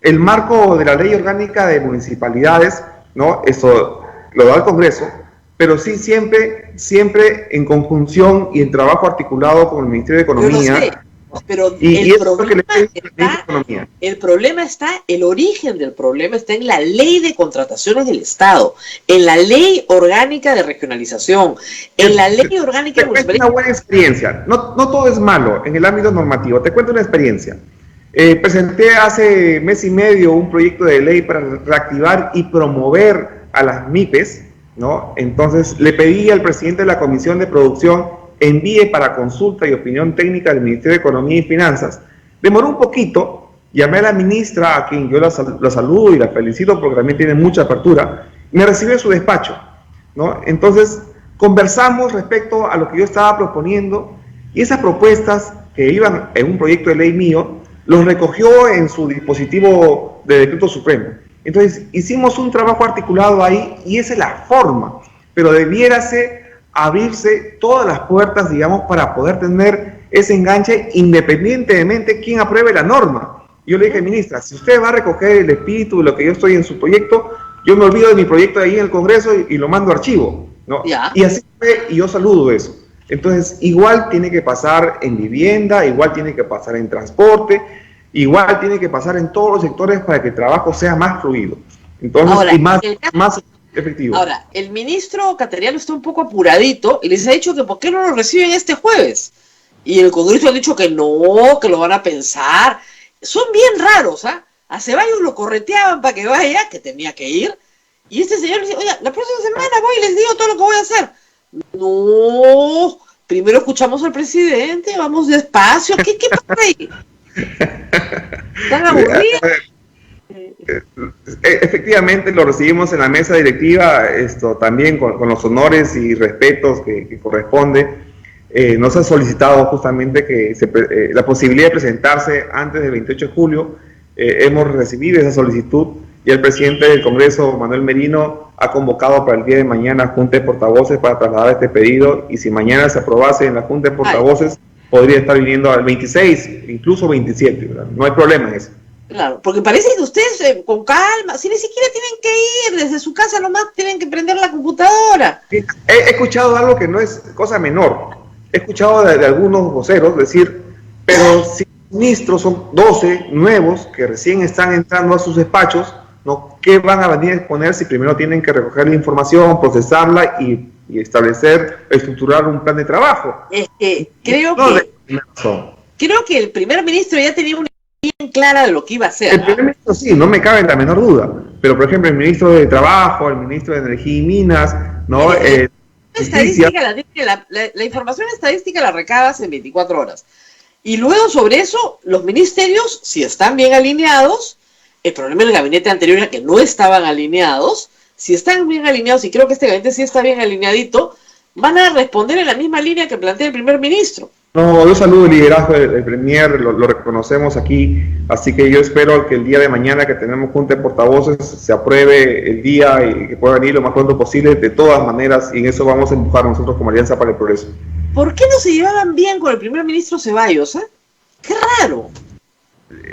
S4: El marco de la Ley Orgánica de Municipalidades, ¿no? Eso lo da el Congreso, pero sí siempre en conjunción y en trabajo articulado con el Ministerio de Economía.
S3: Pero el origen del problema está en la ley de contrataciones del Estado, en la ley orgánica de regionalización, en la ley orgánica de municipalidad.
S4: Es una buena experiencia, no todo es malo en el ámbito normativo. Te cuento una experiencia. Presenté hace mes y medio un proyecto de ley para reactivar y promover a las MIPES, ¿no? Entonces le pedí al presidente de la Comisión de Producción envíe para consulta y opinión técnica del Ministerio de Economía y Finanzas. Demoró un poquito, llamé a la ministra, a quien yo la saludo y la felicito porque también tiene mucha apertura, me recibió en su despacho, ¿no? Entonces, conversamos respecto a lo que yo estaba proponiendo y esas propuestas que iban en un proyecto de ley mío, los recogió en su dispositivo de decreto supremo. Entonces, hicimos un trabajo articulado ahí y esa es la forma, pero debiérase abrirse todas las puertas, digamos, para poder tener ese enganche independientemente quién apruebe la norma. Yo le dije, ministra, si usted va a recoger el espíritu de lo que yo estoy en su proyecto, yo me olvido de mi proyecto ahí en el Congreso y lo mando a archivo, ¿no? Y así fue, y yo saludo eso. Entonces, igual tiene que pasar en vivienda, igual tiene que pasar en transporte, igual tiene que pasar en todos los sectores para que el trabajo sea más fluido. Entonces, ahora, y más efectivo.
S3: Ahora, el ministro cateriano está un poco apuradito y les ha dicho que ¿por qué no lo reciben este jueves? Y el Congreso ha dicho que no, que lo van a pensar. Son bien raros, ¿ah? A Ceballos lo correteaban para que vaya, que tenía que ir, y este señor dice, oye, la próxima semana voy y les digo todo lo que voy a hacer. No, primero escuchamos al presidente, vamos despacio. ¿Qué pasa ahí? ¿Están aburridos?
S4: Efectivamente lo recibimos en la mesa directiva, también con los honores y respetos que corresponde. Nos ha solicitado justamente que la posibilidad de presentarse antes del 28 de julio. Hemos recibido esa solicitud y el presidente del Congreso, Manuel Merino, ha convocado para el día de mañana Junta de Portavoces para trasladar este pedido, y si mañana se aprobase en la Junta de Portavoces, podría estar viniendo al 26, incluso 27, ¿verdad? No hay problema en eso.
S3: Claro, porque parece que ustedes con calma, si ni siquiera tienen que ir desde su casa, nomás tienen que prender la computadora.
S4: He escuchado algo que no es cosa menor. He escuchado de algunos voceros decir, pero si ministros son 12 nuevos que recién están entrando a sus despachos, ¿no? ¿Qué van a venir a exponer si primero tienen que recoger la información, procesarla y establecer, estructurar un plan de trabajo?
S3: Es que creo que el primer ministro ya tenía una idea bien clara de lo que iba a hacer.
S4: El primer ministro sí, no me cabe la menor duda, pero por ejemplo el ministro de Trabajo, el ministro de Energía y Minas, ¿no?
S3: La información estadística la recabas en 24 horas. Y luego sobre eso, los ministerios, si están bien alineados, el problema del gabinete anterior era que no estaban alineados, si están bien alineados, y creo que este gabinete sí está bien alineadito, van a responder en la misma línea que plantea el primer ministro.
S4: No, yo saludo el liderazgo del Premier, lo reconocemos aquí, así que yo espero que el día de mañana que tenemos junta de portavoces se apruebe el día y que pueda venir lo más pronto posible de todas maneras, y en eso vamos a empujar nosotros como Alianza para el Progreso.
S3: ¿Por qué no se llevaban bien con el primer ministro Ceballos? ¡Qué raro!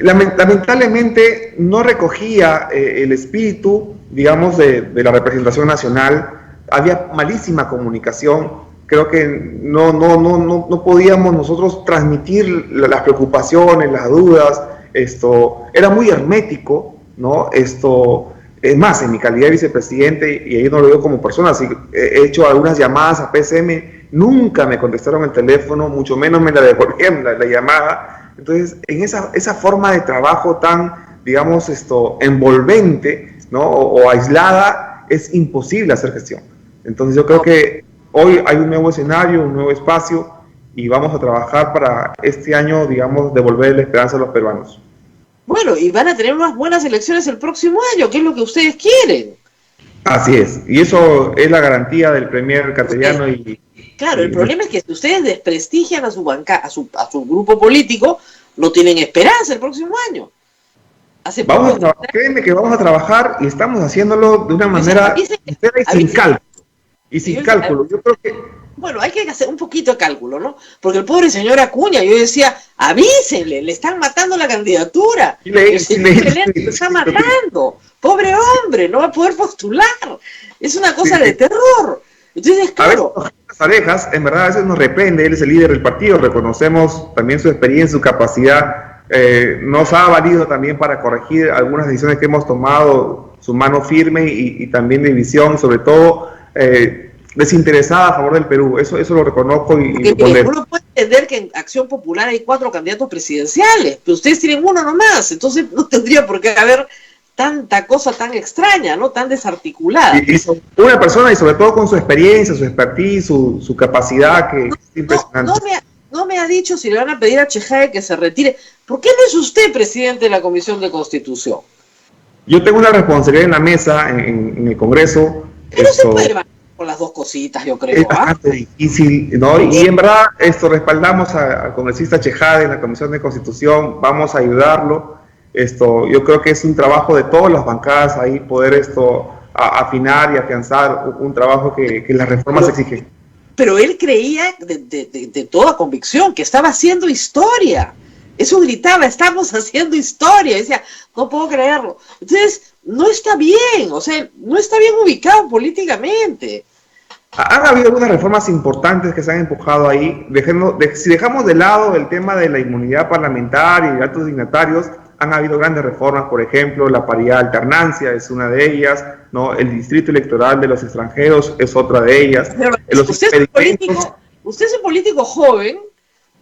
S4: Lamentablemente no recogía el espíritu, digamos, de la representación nacional. Había malísima comunicación. Creo que no podíamos nosotros transmitir las preocupaciones, las dudas. Era muy hermético, ¿no? Es más, en mi calidad de vicepresidente, y ahí no lo digo como persona, así he hecho algunas llamadas a PCM, nunca me contestaron el teléfono, mucho menos me la devolvieron la llamada. Entonces, en esa forma de trabajo tan, digamos, envolvente, ¿no? o aislada, es imposible hacer gestión. Entonces, yo creo que hoy hay un nuevo escenario, un nuevo espacio, y vamos a trabajar para este año, digamos, devolver la esperanza a los peruanos.
S3: Bueno, y van a tener unas buenas elecciones el próximo año, que es lo que ustedes quieren.
S4: Así es, y eso es la garantía del Premier Castellano.
S3: Claro, el problema es que si ustedes desprestigian a su banca, a su grupo político, no tienen esperanza el próximo año.
S4: Créeme que vamos a trabajar y estamos haciéndolo de una manera sincera y sin cálculo. Y sin cálculo. Yo creo que...
S3: Bueno, hay que hacer un poquito de cálculo, ¿no? Porque el pobre señor Acuña, yo decía, avísenle, le están matando la candidatura. El señor lo está matando. Pobre hombre, no va a poder postular. Es una cosa de terror. Entonces, claro.
S4: A veces, Arejas, en verdad, a veces nos reprende, él es el líder del partido, reconocemos también su experiencia, su capacidad. Nos ha valido también para corregir algunas decisiones que hemos tomado, su mano firme y también de visión, sobre todo desinteresada a favor del Perú. Eso lo reconozco
S3: uno puede entender que en Acción Popular hay 4 candidatos presidenciales, pero ustedes tienen uno nomás, entonces no tendría por qué haber tanta cosa tan extraña, ¿no? Tan desarticulada.
S4: Y una persona, y sobre todo con su experiencia, su expertise, su capacidad, que es impresionante.
S3: No me ha dicho si le van a pedir a Chejade que se retire. ¿Por qué no es usted presidente de la Comisión de Constitución?
S4: Yo tengo una responsabilidad en la mesa, en el Congreso.
S3: Pero se puede levantar con las dos cositas, yo creo.
S4: Es bastante difícil, ¿no? Y en verdad, respaldamos al congresista Chejade en la Comisión de Constitución, vamos a ayudarlo. Yo creo que es un trabajo de todas las bancadas ahí poder afinar y afianzar un trabajo que las reformas exigen.
S3: Pero él creía de toda convicción que estaba haciendo historia. Eso gritaba, estamos haciendo historia. Decía, no puedo creerlo. Entonces, no está bien, o sea, no está bien ubicado políticamente.
S4: Han habido algunas reformas importantes que se han empujado ahí. Si dejamos de lado el tema de la inmunidad parlamentaria y de altos dignatarios, han habido grandes reformas, por ejemplo, la paridad de alternancia es una de ellas, ¿no? El distrito electoral de los extranjeros es otra de ellas.
S3: Pero usted es un político joven,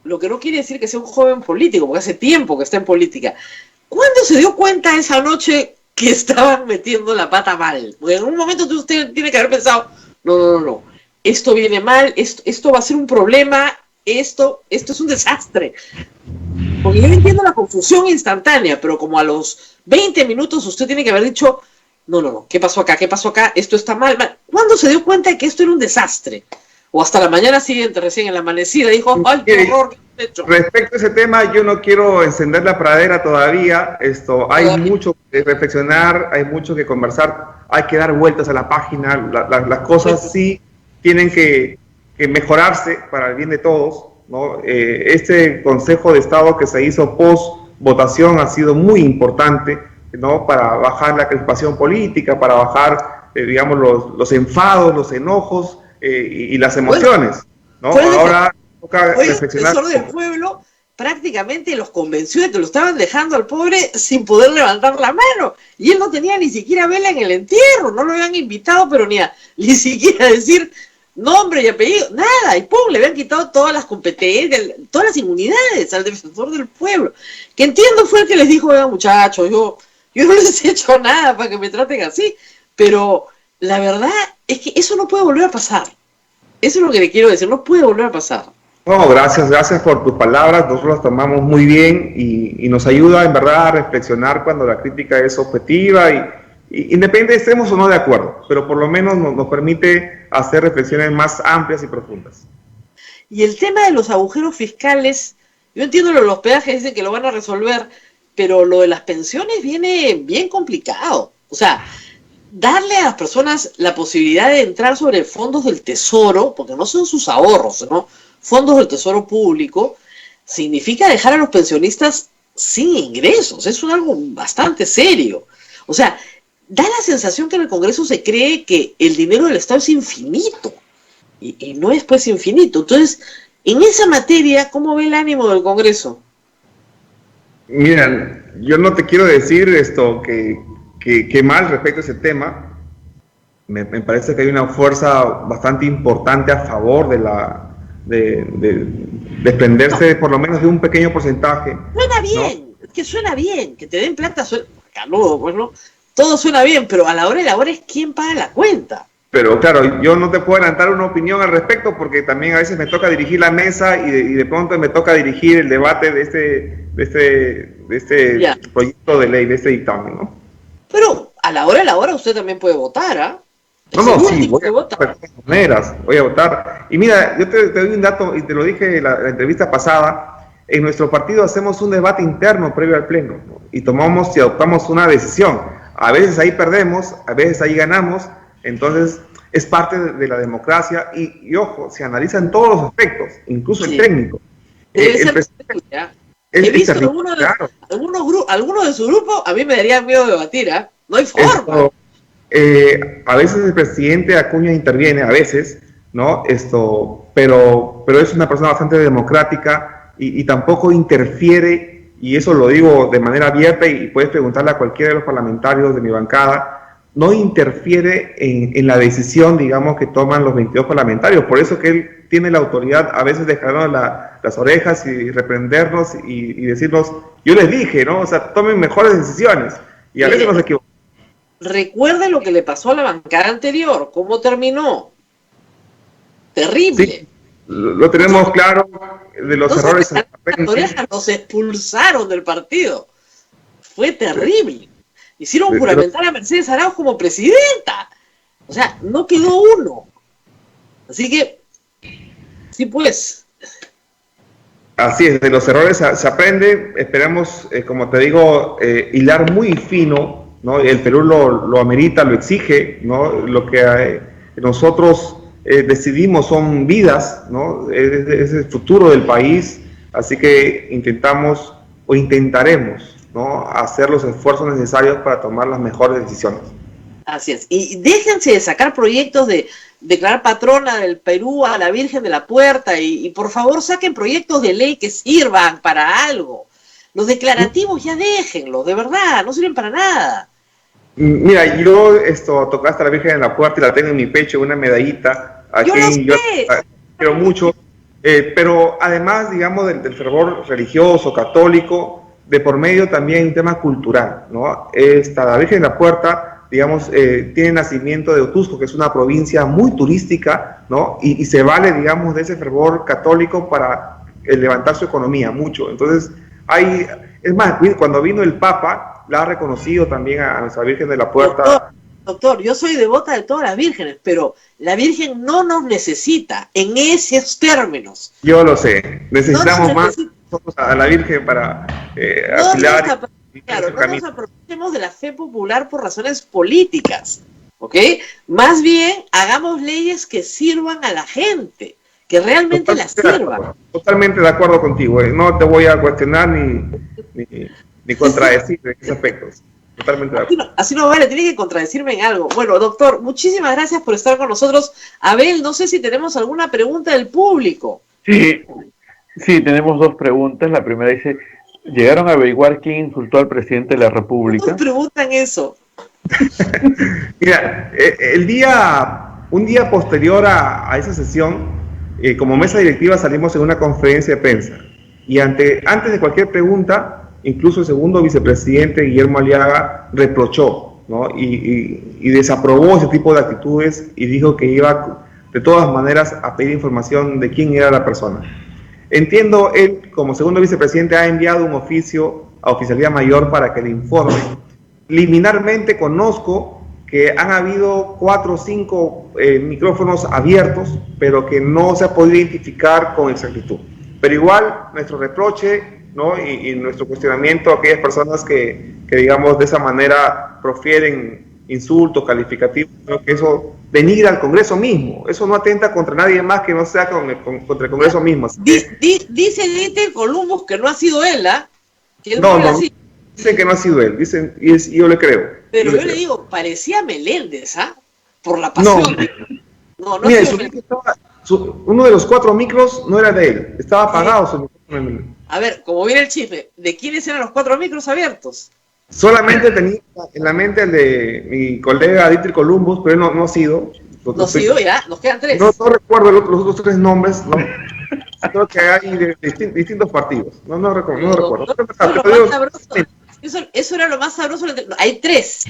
S3: lo que no quiere decir que sea un joven político, porque hace tiempo que está en política. ¿Cuándo se dio cuenta esa noche que estaban metiendo la pata mal? Porque en un momento usted tiene que haber pensado, no, esto viene mal, esto va a ser un problema, esto es un desastre. Porque yo entiendo la confusión instantánea, pero como a los 20 minutos usted tiene que haber dicho, no, ¿qué pasó acá? Esto está mal. ¿Cuándo se dio cuenta de que esto era un desastre? O hasta la mañana siguiente, recién en la amanecida, dijo, ¡ay, qué horror! ¿Qué he hecho?
S4: Respecto a ese tema, yo no quiero encender la pradera todavía. Hay mucho que reflexionar, hay mucho que conversar, hay que dar vueltas a la página. Las cosas sí tienen que mejorarse para el bien de todos, ¿no? Este Consejo de Estado que se hizo post votación ha sido muy importante, ¿no? Para bajar la crispación política, para bajar, digamos, los enfados, los enojos y las emociones, ¿no? Ahora toca reflexionar.
S3: El defensor del pueblo prácticamente los convenció de que lo estaban dejando al pobre sin poder levantar la mano, y él no tenía ni siquiera vela en el entierro, no lo habían invitado, pero ni siquiera decir nombre y apellido, nada, y pum, le habían quitado todas las competencias, todas las inmunidades al defensor del pueblo, que entiendo fue el que les dijo, oigan muchachos, yo no les he hecho nada para que me traten así, pero la verdad es que eso no puede volver a pasar. Eso es lo que le quiero decir, no puede volver a pasar.
S4: No, gracias por tus palabras, nosotros las tomamos muy bien y nos ayuda en verdad a reflexionar cuando la crítica es objetiva independiente de estemos o no de acuerdo, pero por lo menos nos permite hacer reflexiones más amplias y profundas.
S3: Y el tema de los agujeros fiscales, yo entiendo lo de los peajes, dicen que lo van a resolver, pero lo de las pensiones viene bien complicado. O sea, darle a las personas la posibilidad de entrar sobre fondos del tesoro, porque no son sus ahorros, ¿no? Fondos del tesoro público, significa dejar a los pensionistas sin ingresos. Es algo bastante serio. O sea, da la sensación que en el Congreso se cree que el dinero del Estado es infinito. Y no es pues infinito. Entonces, en esa materia, ¿cómo ve el ánimo del Congreso?
S4: Mira, yo no te quiero decir que mal respecto a ese tema. Me parece que hay una fuerza bastante importante a favor de desprenderse por lo menos de un pequeño porcentaje.
S3: Suena bien, ¿no? Es que suena bien, que te den plata, canudo, pues no, todo suena bien, pero a la hora de la hora es quién paga la cuenta.
S4: Pero claro, yo no te puedo adelantar una opinión al respecto porque también a veces me toca dirigir la mesa y de pronto me toca dirigir el debate de este proyecto de ley, de este dictamen, ¿no?
S3: Pero a la hora usted también puede votar, ¿ah?
S4: No, sí, voy a votar de todas maneras, voy a votar. Y mira, yo te doy un dato, y te lo dije en la entrevista pasada, en nuestro partido hacemos un debate interno previo al pleno, ¿no? Y tomamos y adoptamos una decisión. A veces ahí perdemos, a veces ahí ganamos, entonces es parte de la democracia y ojo, se analizan todos los aspectos, incluso el técnico.
S3: He visto algunos de su grupo, a mí me daría miedo debatir, ¿eh? No hay forma.
S4: A veces el presidente Acuña interviene, a veces, ¿no? Pero es una persona bastante democrática y tampoco interfiere, y eso lo digo de manera abierta y puedes preguntarle a cualquiera de los parlamentarios de mi bancada, no interfiere en la decisión, digamos, que toman los 22 parlamentarios. Por eso que él tiene la autoridad a veces de jalarnos las orejas y reprendernos y decirnos, yo les dije, ¿no? O sea, tomen mejores decisiones. Y a veces nos equivocamos.
S3: Recuerda lo que le pasó a la bancada anterior, cómo terminó. Terrible.
S4: Sí, lo tenemos claro de los errores.
S3: Los expulsaron del partido. Fue terrible. Hicieron juramentar a Mercedes Arauz como presidenta. O sea, no quedó uno. Así que, sí pues.
S4: Así es, de los errores se aprende. Esperamos, como te digo, hilar muy fino, ¿no? El Perú lo amerita, lo exige, ¿no? Lo que nosotros decidimos son vidas, ¿no? Es el futuro del país. Así que intentamos o intentaremos, ¿no? Hacer los esfuerzos necesarios para tomar las mejores decisiones.
S3: Así es. Y déjense de sacar proyectos de declarar patrona del Perú a la Virgen de la Puerta y por favor saquen proyectos de ley que sirvan para algo. Los declarativos ya déjenlos, de verdad, no sirven para nada.
S4: Mira, yo tocaste a la Virgen de la Puerta y la tengo en mi pecho, una medallita.
S3: Yo lo sé.
S4: Yo quiero mucho. Pero además, digamos, del fervor religioso, católico, de por medio también hay un tema cultural, ¿no? La Virgen de la Puerta, digamos, tiene nacimiento de Otusco, que es una provincia muy turística, ¿no? Y se vale, digamos, de ese fervor católico para levantar su economía, mucho. Entonces, es más, cuando vino el Papa, la ha reconocido también a nuestra Virgen de la Puerta.
S3: Doctor, yo soy devota de todas las vírgenes, pero la Virgen no nos necesita en esos términos.
S4: Yo lo sé, necesitamos más a la Virgen para afilar.
S3: Claro, no nos aprovechemos de la fe popular por razones políticas, ¿ok? Más bien, hagamos leyes que sirvan a la gente, que realmente las sirvan.
S4: Totalmente de acuerdo contigo, no te voy a cuestionar ni contradecir en esos aspectos. Totalmente de acuerdo.
S3: Así no vale, tiene que contradecirme en algo. Bueno, doctor, muchísimas gracias por estar con nosotros. Abel, no sé si tenemos alguna pregunta del público.
S2: Sí, tenemos dos preguntas. La primera dice, ¿llegaron a averiguar quién insultó al presidente de la República?
S3: ¿Cómo preguntan eso?
S4: Mira, un día posterior a esa sesión, como mesa directiva salimos en una conferencia de prensa y antes de cualquier pregunta, incluso el segundo vicepresidente Guillermo Aliaga reprochó, ¿no? y desaprobó ese tipo de actitudes y dijo que iba de todas maneras a pedir información de quién era la persona. Entiendo, él como segundo vicepresidente ha enviado un oficio a Oficialía Mayor para que le informe liminarmente conozco que han habido 4 o 5 micrófonos abiertos, pero que no se ha podido identificar con exactitud. Pero igual, nuestro reproche, ¿no? y nuestro cuestionamiento a aquellas personas que digamos, de esa manera profieren insultos, calificativos, creo que eso denigra al Congreso mismo. Eso no atenta contra nadie más que no sea contra el Congreso mismo.
S3: Dice Dieter Columbus que no ha sido él, ¿ah? Que él
S4: no,
S3: dicen
S4: que no ha sido él, dicen, y yo le creo.
S3: Pero yo le digo, parecía Meléndez, ¿ah? Por la pasión. No,
S4: mira, uno de los 4 micros no era de él, estaba apagado su micrófono.
S3: A ver, como viene el chisme, ¿de quiénes eran los 4 micros abiertos?
S4: Solamente tenía en la mente el de mi colega Dieter Columbus, pero él no ha sido.
S3: No ha sido, ya, nos quedan 3.
S4: No recuerdo los otros 3 nombres, ¿no? Creo que hay de distintos partidos. No recuerdo.
S3: Eso era lo más sabroso. Hay 3.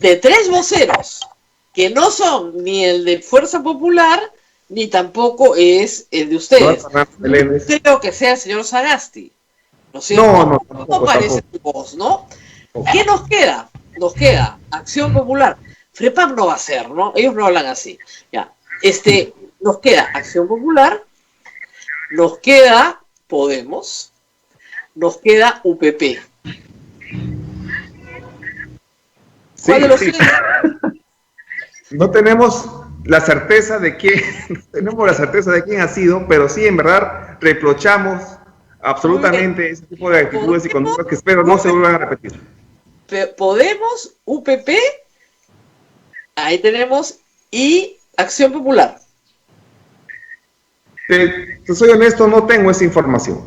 S3: De 3 voceros, que no son ni el de Fuerza Popular, ni tampoco es el de ustedes. No creo que sea el señor Sagasti. ¿No es cierto? No parece tu voz, ¿no? ¿Qué nos queda? Nos queda Acción Popular. FREPAM no va a ser, ¿no? Ellos no hablan así. Ya. Nos queda Acción Popular, nos queda Podemos, nos queda UPP. ¿Cuál de los tres?
S4: No tenemos la certeza de quién, ha sido, pero sí, en verdad, reprochamos absolutamente ese tipo de actitudes y conductas que espero no se vuelvan a repetir.
S3: Podemos, UPP, ahí tenemos, y Acción Popular.
S4: Te soy honesto, no tengo esa información.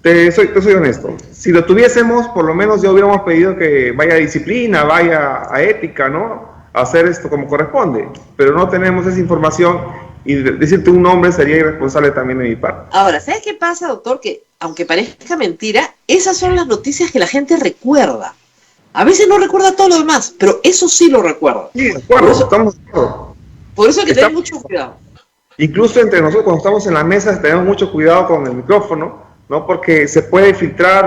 S4: Te soy honesto. Si lo tuviésemos, por lo menos ya hubiéramos pedido que vaya a disciplina, vaya a ética, ¿no? A hacer esto como corresponde. Pero no tenemos esa información y decirte un nombre sería irresponsable también de mi parte.
S3: Ahora, ¿sabes qué pasa, doctor? Que aunque parezca mentira, esas son las noticias que la gente recuerda. A veces no recuerda todo lo demás, pero eso sí lo recuerda.
S4: Sí, de acuerdo, estamos de acuerdo.
S3: Por eso hay que tener mucho cuidado.
S4: Incluso entre nosotros cuando estamos en la mesa tenemos mucho cuidado con el micrófono, ¿no? Porque se puede filtrar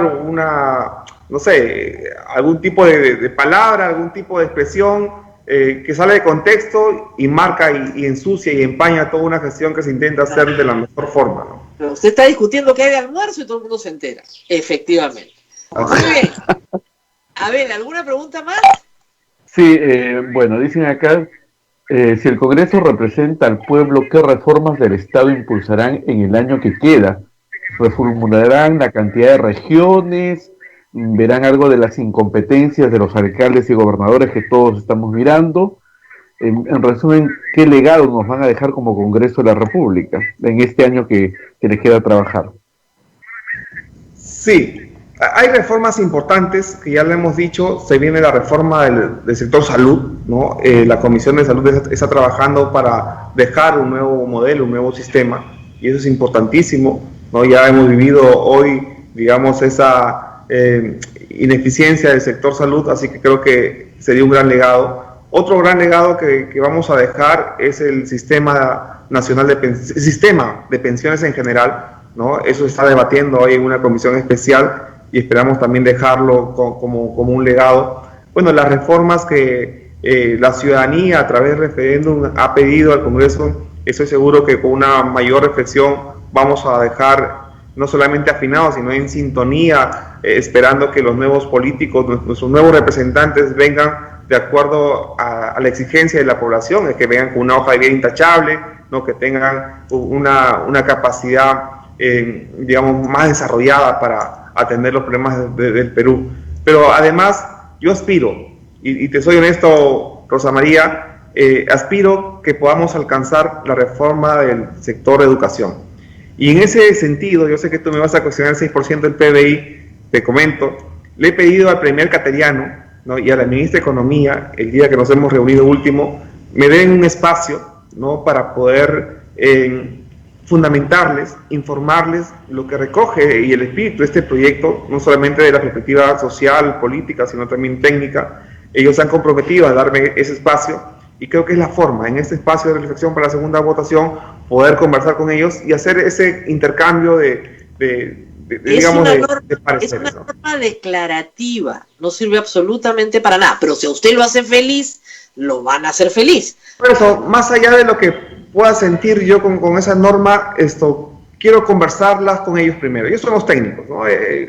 S4: algún tipo de palabra, algún tipo de expresión que sale de contexto y marca y ensucia y empaña toda una gestión que se intenta hacer de la mejor forma, ¿no?
S3: Pero usted está discutiendo que hay de almuerzo y todo el mundo se entera. Efectivamente. Muy bien. A ver, ¿alguna pregunta más?
S2: Sí, bueno, dicen acá, si el Congreso representa al pueblo, ¿qué reformas del Estado impulsarán en el año que queda? ¿Reformularán la cantidad de regiones? ¿Verán algo de las incompetencias de los alcaldes y gobernadores que todos estamos mirando? En resumen, ¿qué legado nos van a dejar como Congreso de la República en este año que les queda trabajar?
S4: Sí. Hay reformas importantes que ya le hemos dicho. Se viene la reforma del sector salud, ¿no? La Comisión de Salud está trabajando para dejar un nuevo modelo, un nuevo sistema, y eso es importantísimo, ¿no? Ya hemos vivido hoy, digamos, esa ineficiencia del sector salud, así que creo que sería un gran legado. Otro gran legado que vamos a dejar es el sistema nacional sistema de pensiones en general, ¿no? Eso se está debatiendo hoy en una comisión especial y esperamos también dejarlo como un legado. Bueno, las reformas que la ciudadanía a través del referéndum ha pedido al Congreso, estoy seguro que con una mayor reflexión vamos a dejar no solamente afinados, sino en sintonía, esperando que los nuevos políticos, nuestros nuevos representantes vengan de acuerdo a la exigencia de la población, que vengan con una hoja de vida intachable, ¿no? Que tengan una capacidad, digamos, más desarrollada para atender los problemas del Perú. Pero además, yo aspiro, y te soy honesto, Rosa María, aspiro que podamos alcanzar la reforma del sector de educación. Y en ese sentido, yo sé que tú me vas a cuestionar el 6% del PBI, te comento, le he pedido al Premier Cateriano, ¿no? Y a la Ministra de Economía, el día que nos hemos reunido último, me den un espacio, ¿no? Para poder fundamentarles, informarles lo que recoge y el espíritu de este proyecto, no solamente de la perspectiva social, política, sino también técnica. Ellos se han comprometido a darme ese espacio y creo que es la forma, en este espacio de reflexión para la segunda votación, poder conversar con ellos y hacer ese intercambio de de parecer,
S3: es una norma declarativa, no sirve absolutamente para nada, pero si a usted lo hace feliz, lo van a hacer feliz.
S4: Por eso, más allá de lo que pueda sentir yo con esa norma, quiero conversarlas con ellos primero. Ellos son los técnicos, ¿no?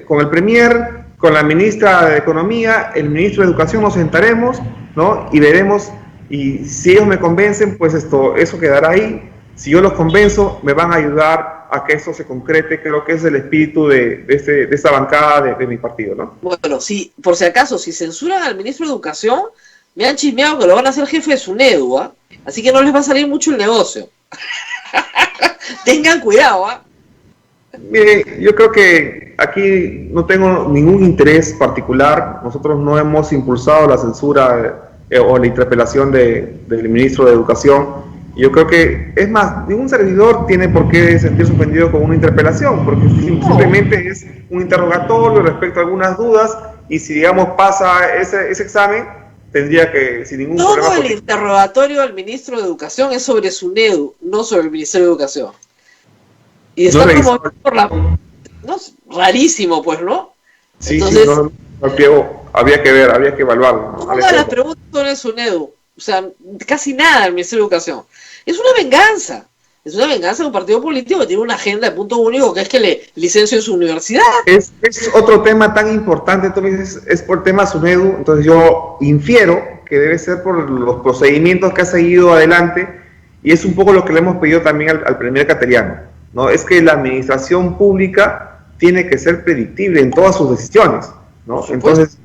S4: Con el Premier, con la ministra de Economía, el ministro de Educación, nos sentaremos, ¿no? Y veremos, y si ellos me convencen, pues eso quedará ahí. Si yo los convenzo, me van a ayudar a que eso se concrete. Creo que es el espíritu de esta bancada de mi partido, ¿no?
S3: Bueno, si, por si acaso, si censuran al ministro de Educación, me han chismeado que lo van a hacer jefe de SUNEDU, ¿ah? Así que no les va a salir mucho el negocio. Tengan cuidado, ¿ah?
S4: Mire, yo creo que aquí no tengo ningún interés particular. Nosotros no hemos impulsado la censura o la interpelación del ministro de Educación. Yo creo que, es más, ningún servidor tiene por qué sentirse ofendido con una interpelación, porque simplemente es un interrogatorio respecto a algunas dudas, y si, digamos, pasa ese examen, tendría que, sin ningún problema...
S3: Todo el interrogatorio al ministro de Educación es sobre SUNEDU, no sobre el Ministerio de Educación. Y está como por la... No, rarísimo, pues, ¿no?
S4: Sí,
S3: entonces,
S4: sí, había que ver, había que evaluarlo, ¿no?
S3: Todas las preguntas sobre SUNEDU, o sea, casi nada del Ministerio de Educación. Es una venganza de un partido político que tiene una agenda de punto único, que es que le licencie en su universidad.
S4: Es otro tema tan importante. Tú me dices, es por tema SUNEDU, entonces yo infiero que debe ser por los procedimientos que ha seguido adelante, y es un poco lo que le hemos pedido también al Premier Cateriano, ¿no? Es que la administración pública tiene que ser predictible en todas sus decisiones, ¿no? Entonces,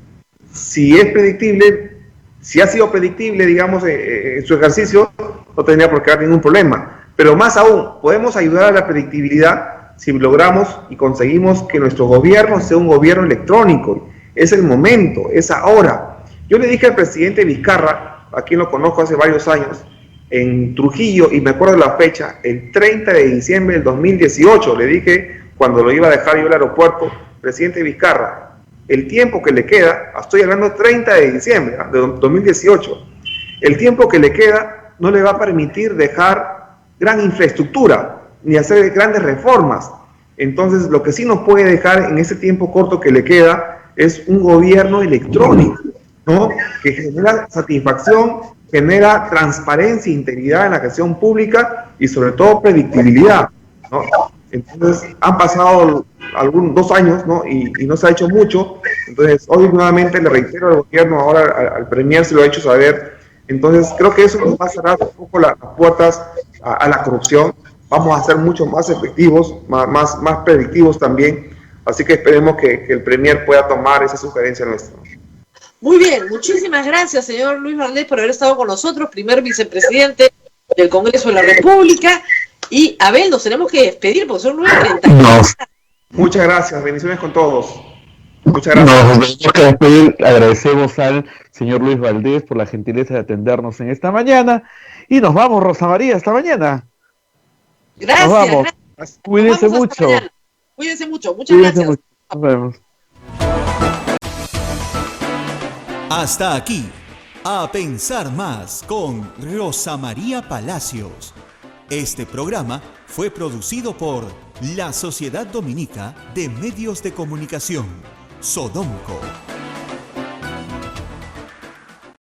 S4: si es predictible, si ha sido predictible, digamos, en su ejercicio, no tendría por qué haber ningún problema. Pero más aún, podemos ayudar a la predictibilidad si logramos y conseguimos que nuestro gobierno sea un gobierno electrónico. Es el momento, es ahora. Yo le dije al presidente Vizcarra, a quien lo conozco hace varios años, en Trujillo, y me acuerdo de la fecha, el 30 de diciembre del 2018, le dije, cuando lo iba a dejar yo al aeropuerto, presidente Vizcarra, el tiempo que le queda, estoy hablando 30 de diciembre de 2018, el tiempo que le queda no le va a permitir dejar gran infraestructura, ni hacer grandes reformas. Entonces, lo que sí nos puede dejar en ese tiempo corto que le queda es un gobierno electrónico, ¿no? Que genera satisfacción, genera transparencia e integridad en la gestión pública y sobre todo predictibilidad, ¿no? Entonces, han pasado 2 años, ¿no? Y no se ha hecho mucho. Entonces, hoy nuevamente le reitero al gobierno, ahora al Premier se lo ha hecho saber. Entonces, creo que eso nos va a cerrar un poco las puertas a la corrupción. Vamos a ser mucho más efectivos, más predictivos también. Así que esperemos que el Premier pueda tomar esa sugerencia nuestra.
S3: Muy bien, muchísimas gracias, señor Luis Valdés, por haber estado con nosotros, primer vicepresidente del Congreso de la República. Y, Abel, nos tenemos que despedir porque son 9:30.
S2: No.
S4: Muchas gracias, bendiciones con todos. Muchas gracias.
S2: Nos tenemos que despedir. Agradecemos al señor Luis Valdés por la gentileza de atendernos en esta mañana. Y nos vamos, Rosa María, hasta mañana.
S3: Gracias.
S2: Nos vamos.
S3: Gracias.
S2: Cuídense mucho.
S3: Cuídense mucho. Muchas gracias.
S2: Mucho. Nos vemos.
S1: Hasta aquí, A Pensar Más con Rosa María Palacios. Este programa fue producido por la Sociedad Dominica de Medios de Comunicación, Sodomco.